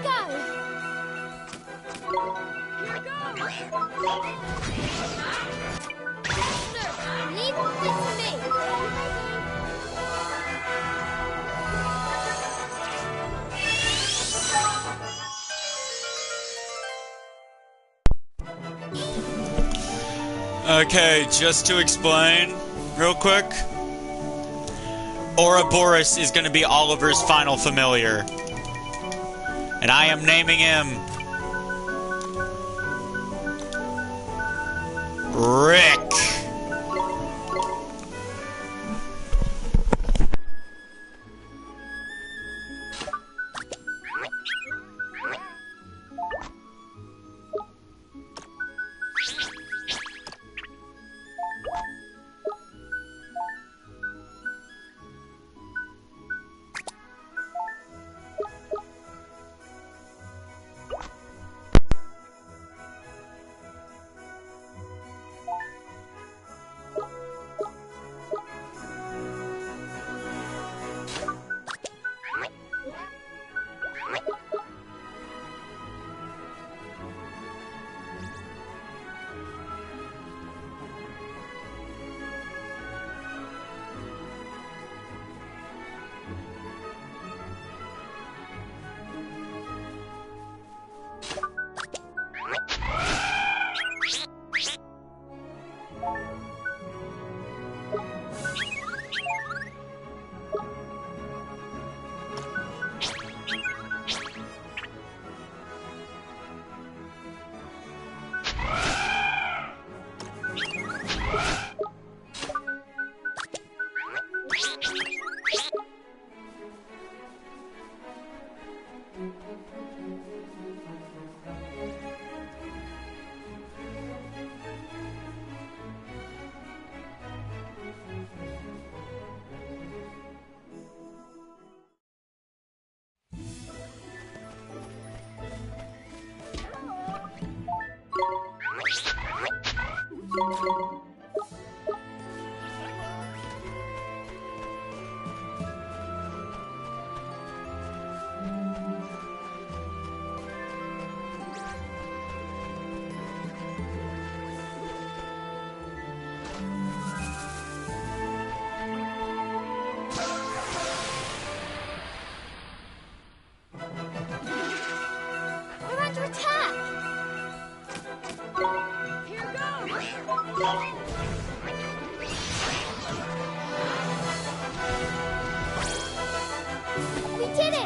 go. Here goes. Leave this to me. Okay, just to explain real quick, Ouroboros is going to be Oliver's final familiar. And I am naming him Rick. We're under attack. Here goes. We did it.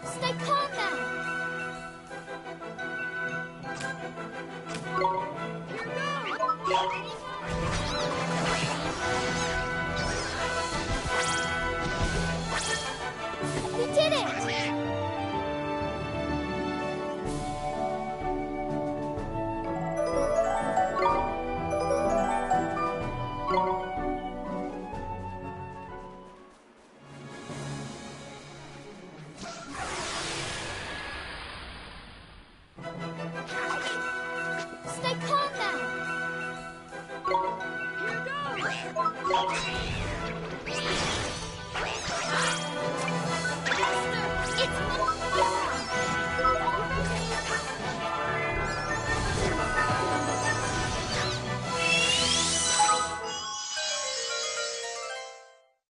Stay calm now. We did it! Stay calm now! Here goes!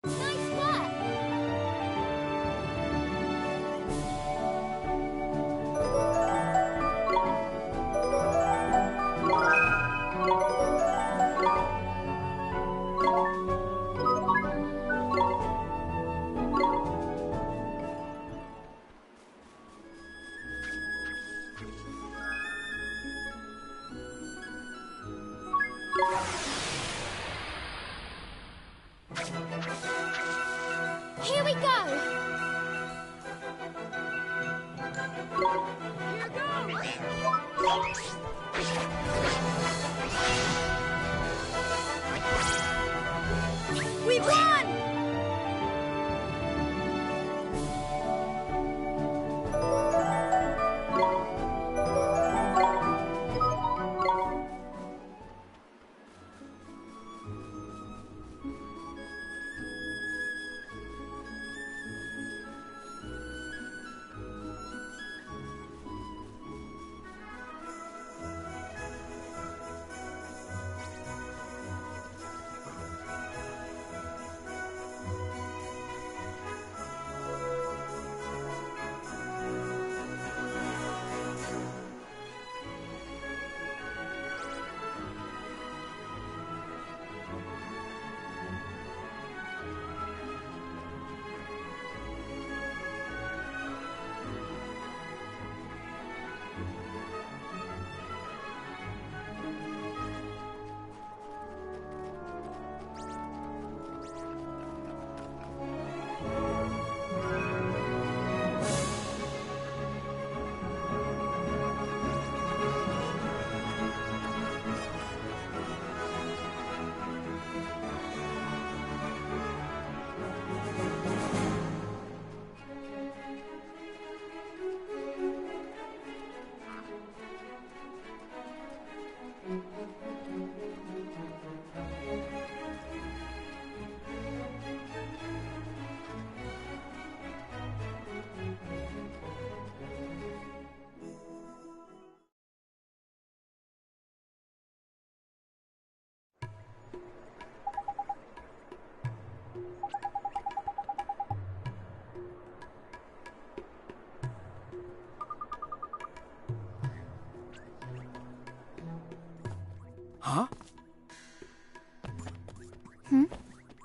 It's nice work! Here we go! Here goes! We won! Huh?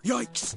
Yikes!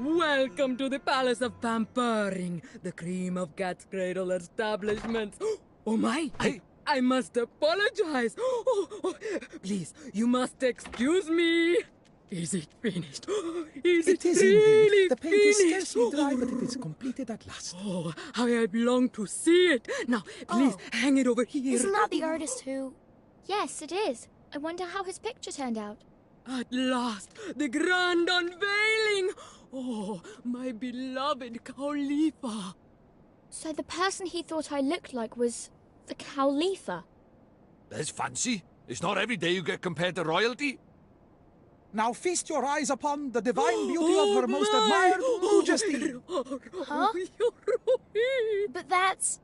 Welcome to the Palace of Pampering, the cream of Cat's Cradle establishments. Oh my! I must apologize. Please, you must excuse me. Is it finished? Is it is really indeed. The paint is finished? scarcely dry, but it is completed at last. Oh, how I long to see it. Now, please, hang it over here. Isn't that the artist who... Yes, it is. I wonder how his picture turned out. At last, the grand unveiling. Oh, my beloved Khalifa. So the person he thought I looked like was the Khalifa. That's fancy. It's not every day you get compared to royalty. Now feast your eyes upon the divine beauty of her most admired majesty. Huh? But that's...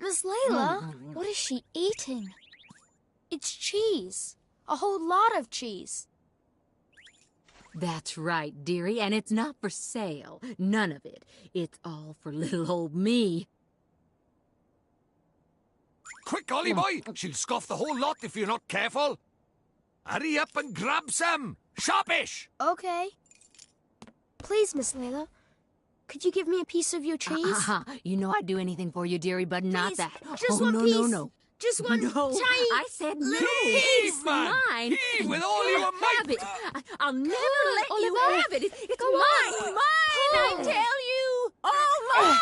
Miss Layla, What is she eating? it's cheese. A whole lot of cheese. That's right, dearie, and it's not for sale. None of it. It's all for little old me. Quick, Ollie boy! She'll scoff the whole lot if you're not careful. Hurry up and grab some. Sharpish! Okay. Please, Miss Layla, could you give me a piece of your cheese? You know I'd do anything for you, dearie, but not Please, that. just oh, one no, piece. no, no. Just one No, tiny... I said no. Heave, It's man! mine. Heave with all You your might! have it. I'll never let you Oliver. have it. It's Go mine. on. Mine, I Pull. tell you. All mine.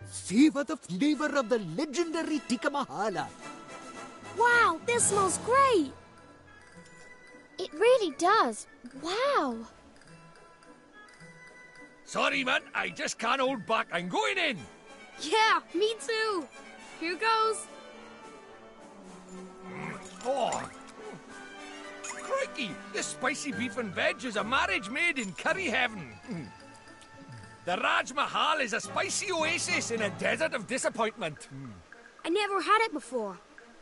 Savor the flavor of the legendary tikka masala. Wow, this smells great. It really does. Wow. Sorry, man, I just can't hold back. I'm going in. Yeah, me too. Here goes. Oh. Crikey, this spicy beef and veg is a marriage made in curry heaven. The Raj Mahal is a spicy oasis in a desert of disappointment. I never had it before,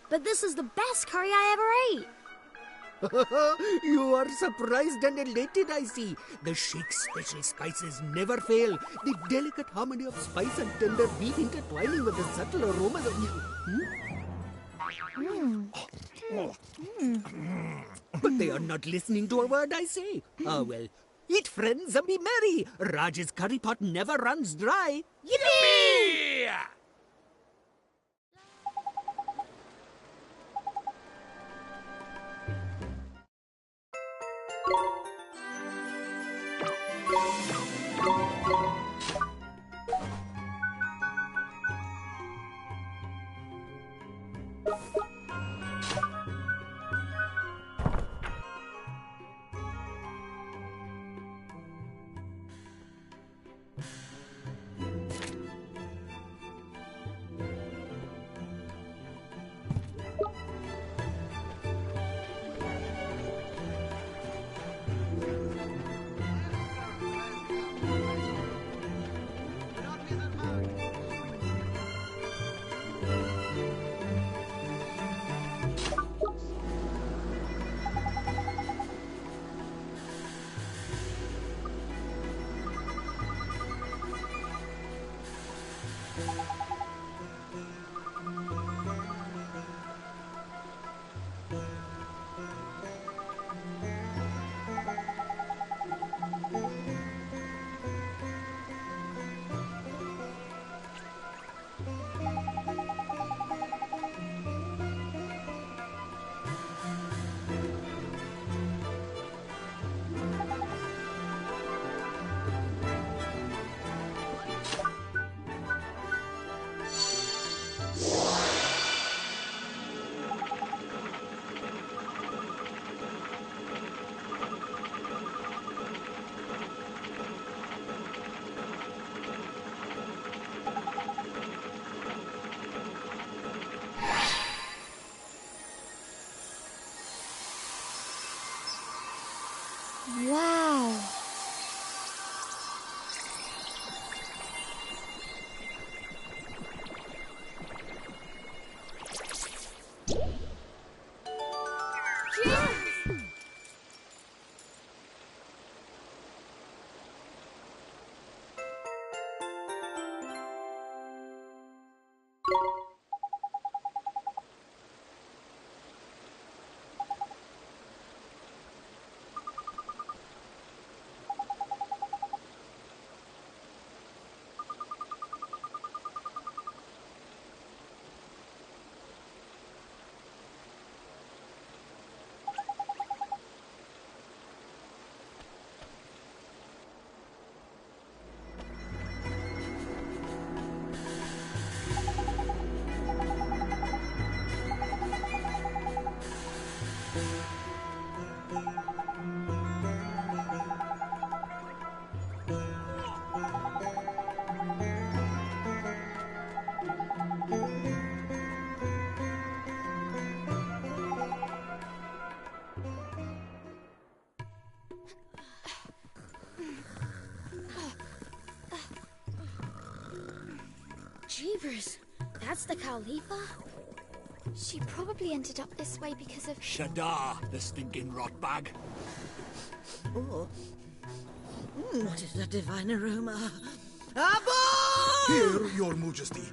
but this is the best curry I ever ate. You are surprised and elated, I see. The Sheikh's special spices never fail. The delicate harmony of spice and tender beef intertwining with the subtle aromas of... But they are not listening to a word I say. Ah, well. Eat, friends, and be merry. Raj's curry pot never runs dry. Yippee! Wow. Jeevers, that's the Khalifa? She probably ended up this way because of... Shadar, the stinking rotbag. Oh. What is that divine aroma? Abba! Here, your majesty.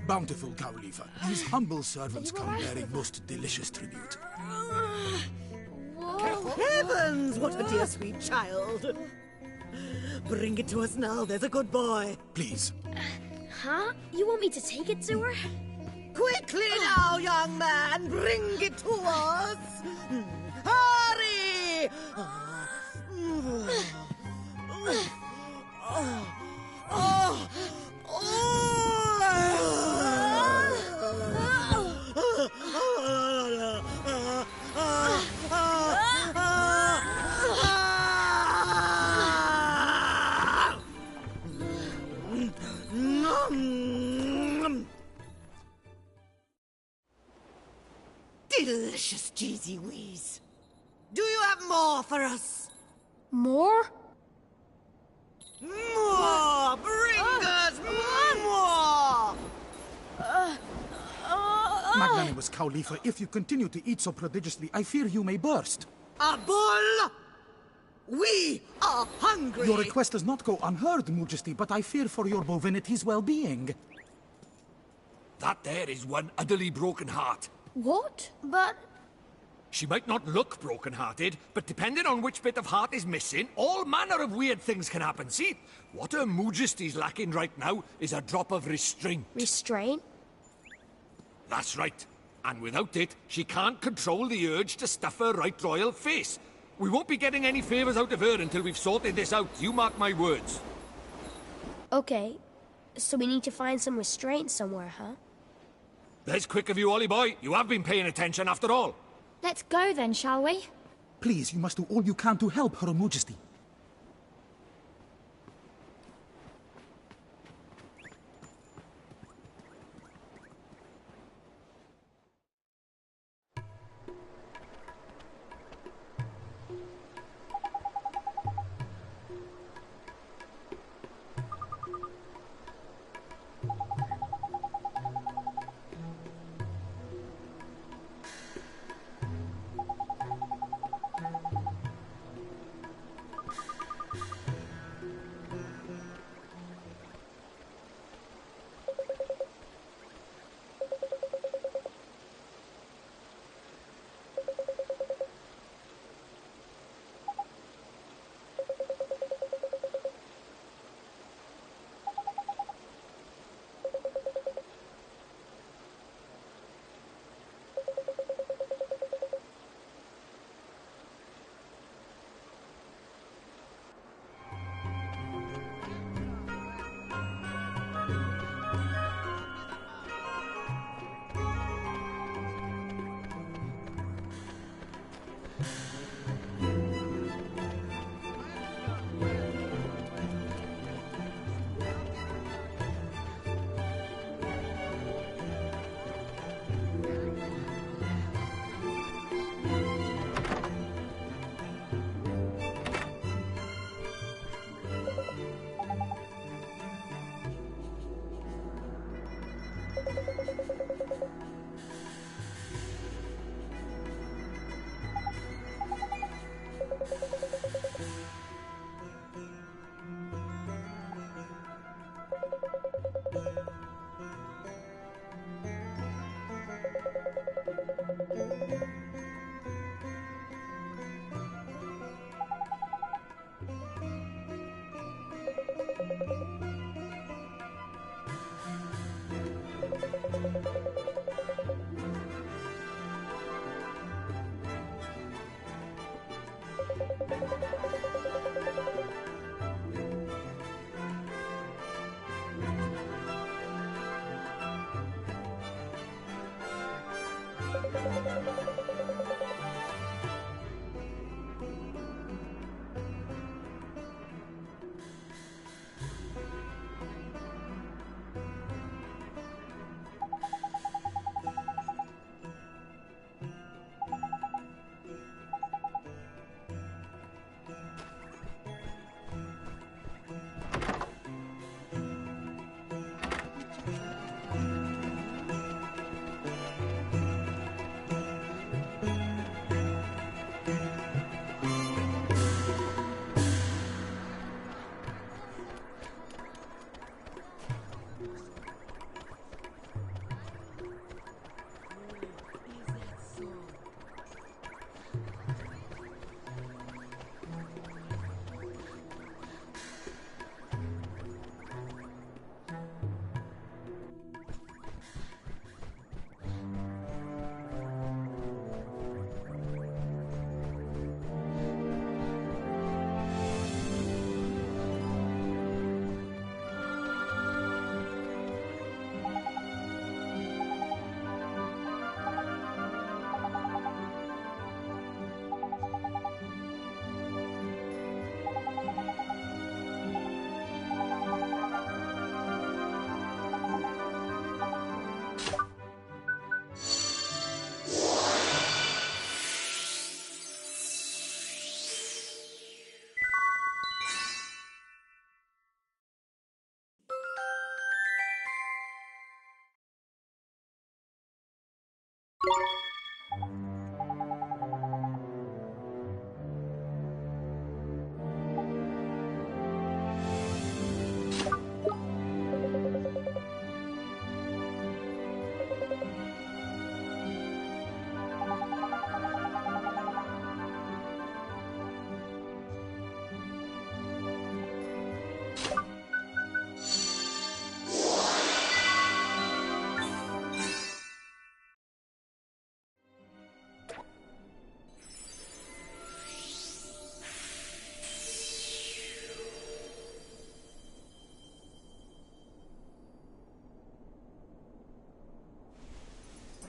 Bountiful Khalifa, these humble servants come bearing most delicious tribute. Heavens, what a dear sweet child. Bring it to us now, there's a good boy. Please. Huh? You want me to take it to her? Quickly now, young man, bring it to us. Hurry! Delicious cheesy wheeze. Do you have more for us? More? More! Bring us more! Magnanimous Khalifa, if you continue to eat so prodigiously, I fear you may burst. A bull! We are hungry! Your request does not go unheard, Majesty, but I fear for your bovinity's well-being. That there is one utterly broken heart. What? But... She might not look broken-hearted, but depending on which bit of heart is missing, all manner of weird things can happen. See, what Her Majesty's lacking right now is a drop of restraint. Restraint? That's right. And without it, she can't control the urge to stuff her right royal face. We won't be getting any favours out of her until we've sorted this out. You mark my words. Okay, so we need to find some restraint somewhere, huh? There's quick of you, Ollie boy. You have been paying attention after all. Let's go then, shall we? Please, you must do all you can to help Her Majesty.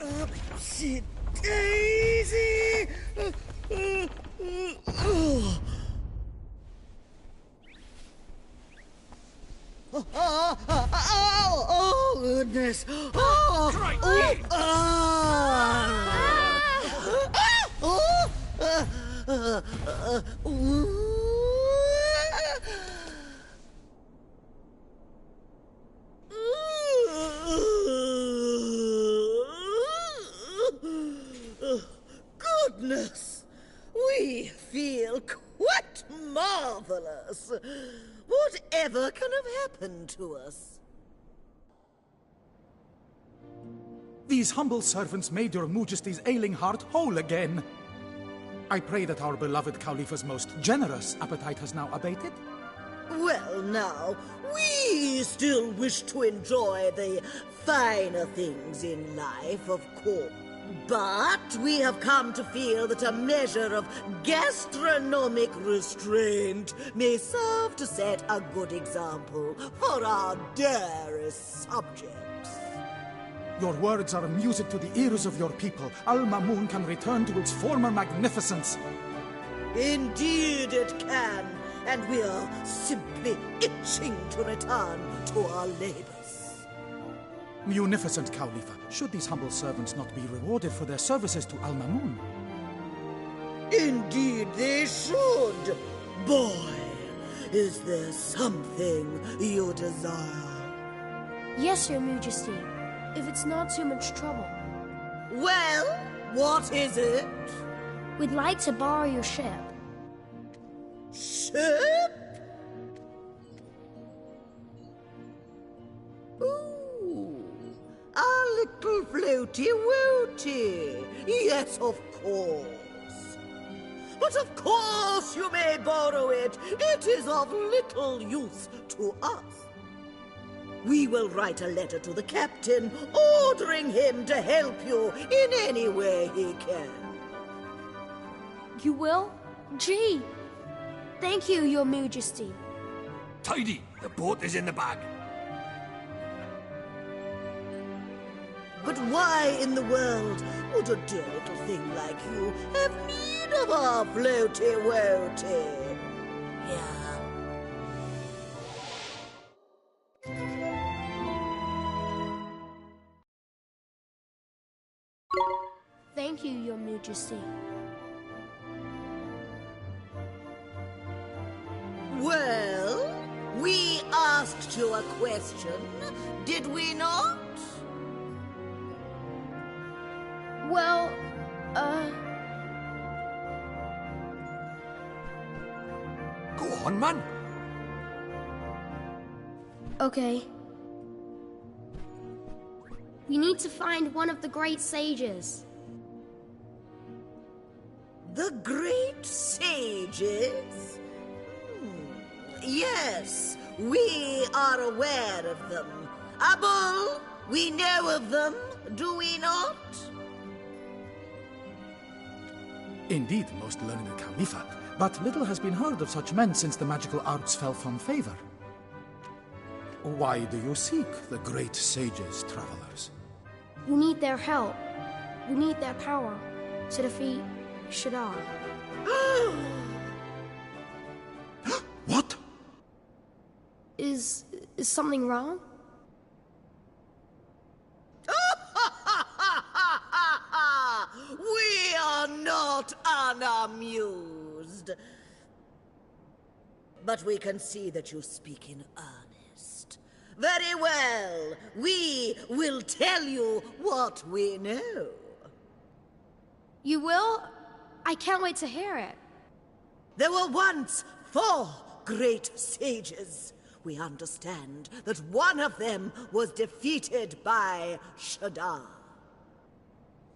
Upsy daisy! Oh, goodness! Goodness! We feel quite marvelous. Whatever can have happened to us? These humble servants made your Majesty's ailing heart whole again. I pray that our beloved Khalifa's most generous appetite has now abated. Well, now, we still wish to enjoy the finer things in life, of course. But we have come to feel that a measure of gastronomic restraint may serve to set a good example for our dearest subjects. Your words are music to the ears of your people. Al-Mamun can return to its former magnificence. Indeed it can, and we are simply itching to return to our labors. Munificent Khalifa, should these humble servants not be rewarded for their services to Al-Mamun? Indeed they should. Boy, is there something you desire? Yes, Your Majesty, if it's not too much trouble. Well, what is it? We'd like to borrow your ship. Ship? Ooh, a little floaty-woaty. Yes, of course. But of course you may borrow it. It is of little use to us. We will write a letter to the captain, ordering him to help you in any way he can. You will? Gee! Thank you, Your Majesty. Tidy, the boat is in the bag. But why in the world would a dear little thing like you have need of our floaty-woaty? Yeah. Thank you, Your Majesty. Well, we asked you a question, did we not? Well, Go on, man. okay. We need to find one of the great sages. The great sages? Yes, we are aware of them. Abul, we know of them, do we not? Indeed, most learned Khalifa, but little has been heard of such men since the magical arts fell from favor. Why do you seek the great sages, travelers? We need their help. We need their power to defeat Shadar. What? Is something wrong? We are not unamused. But we can see that you speak in earnest. Very well. We will tell you what we know. You will? I can't wait to hear it. There were once 4 great sages. We understand that one of them was defeated by Shadar.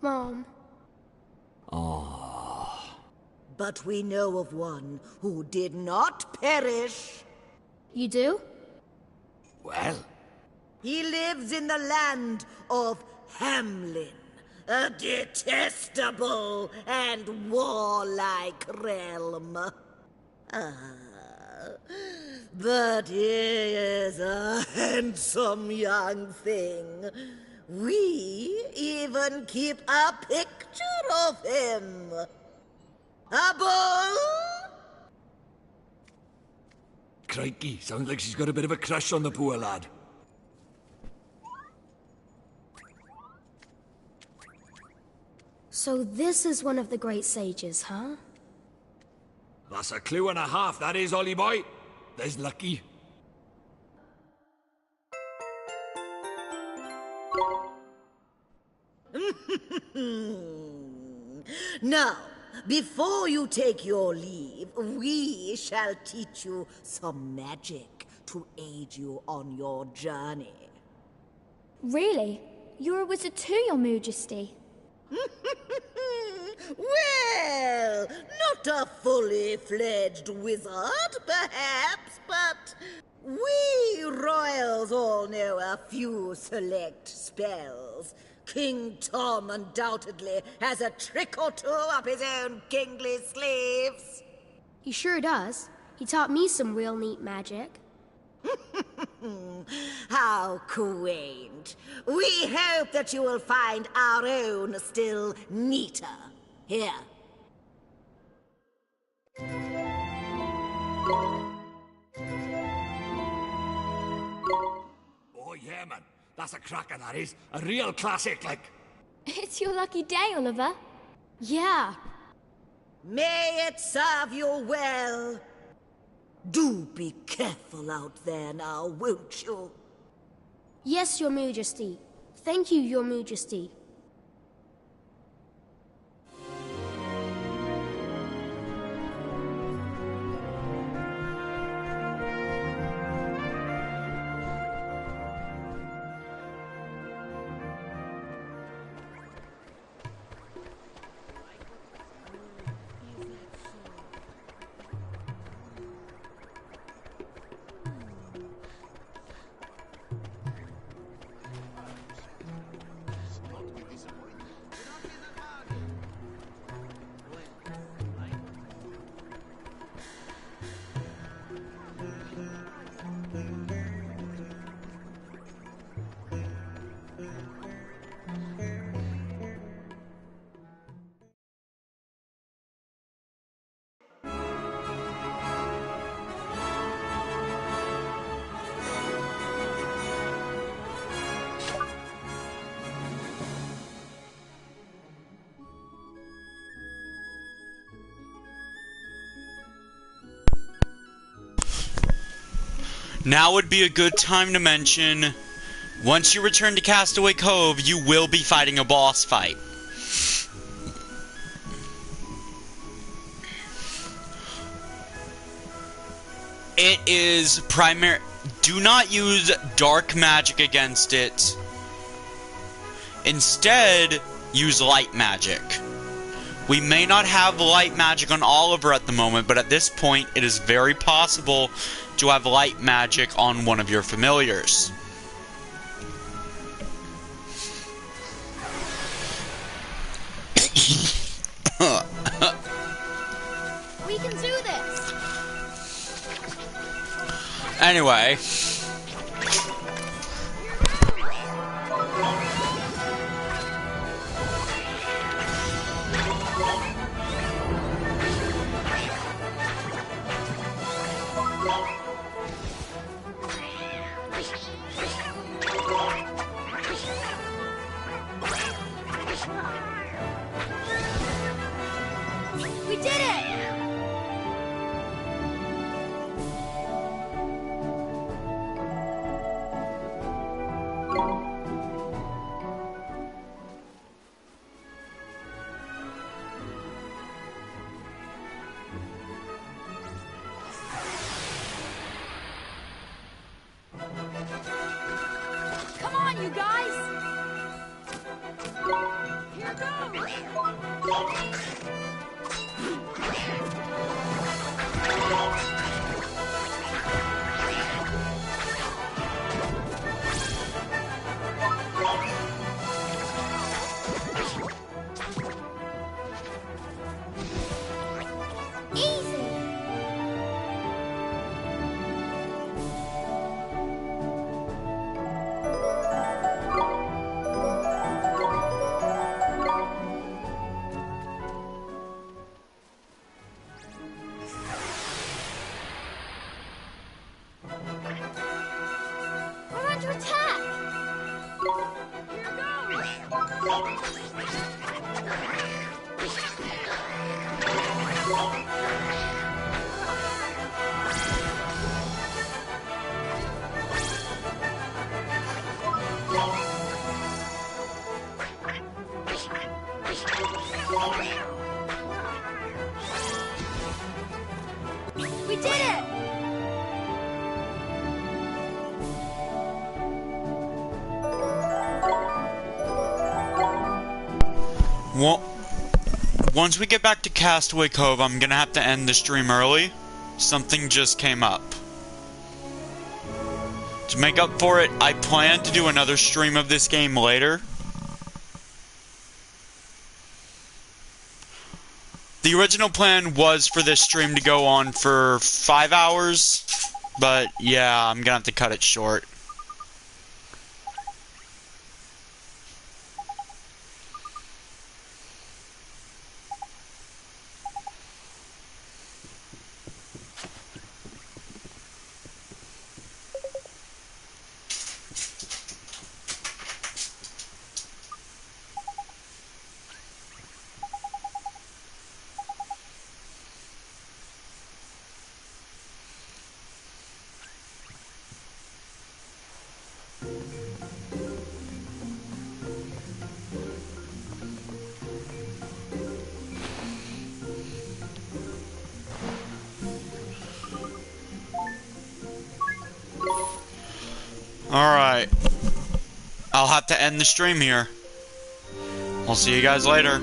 Mom. But we know of one who did not perish. You do? Well, He lives in the land of Hamlin, a detestable and warlike realm. But he is a handsome young thing. We even keep a picture of him. Abul? crikey, sounds like she's got a bit of a crush on the poor lad. So this is one of the great sages, huh? That's a clue and a half, that is, Ollie boy. There's lucky. Now, before you take your leave, we shall teach you some magic to aid you on your journey. Really? You're a wizard too, Your Majesty. Well, not a fully fledged wizard, perhaps, but we royals all know a few select spells. King Tom undoubtedly has a trick or two up his own kingly sleeves. He sure does. He taught me some real neat magic. How quaint. We hope that you will find our own still neater. Here. Oh yeah, man. That's a cracker, that is. A real classic, like. It's your lucky day, Oliver. Yeah. May it serve you well. Do be careful out there now, won't you? Yes, Your Majesty. Thank you, Your Majesty. Now would be a good time to mention, once you return to Castaway Cove, you will be fighting a boss fight. It is primary. Do not use dark magic against it. Instead, use light magic. We may not have light magic on Oliver at the moment, but at this point, it is very possible to have light magic on one of your familiars. We can do this. Anyway. We did it! Come on, you guys! Here goes! Easy! We're under attack! Here goes! We did it! Well, once we get back to Castaway Cove, I'm gonna have to end the stream early. Something just came up. To make up for it, I plan to do another stream of this game later. The original plan was for this stream to go on for 5 hours, but yeah, I'm gonna have to cut it short. Alright. I'll have to end the stream here. I'll see you guys later.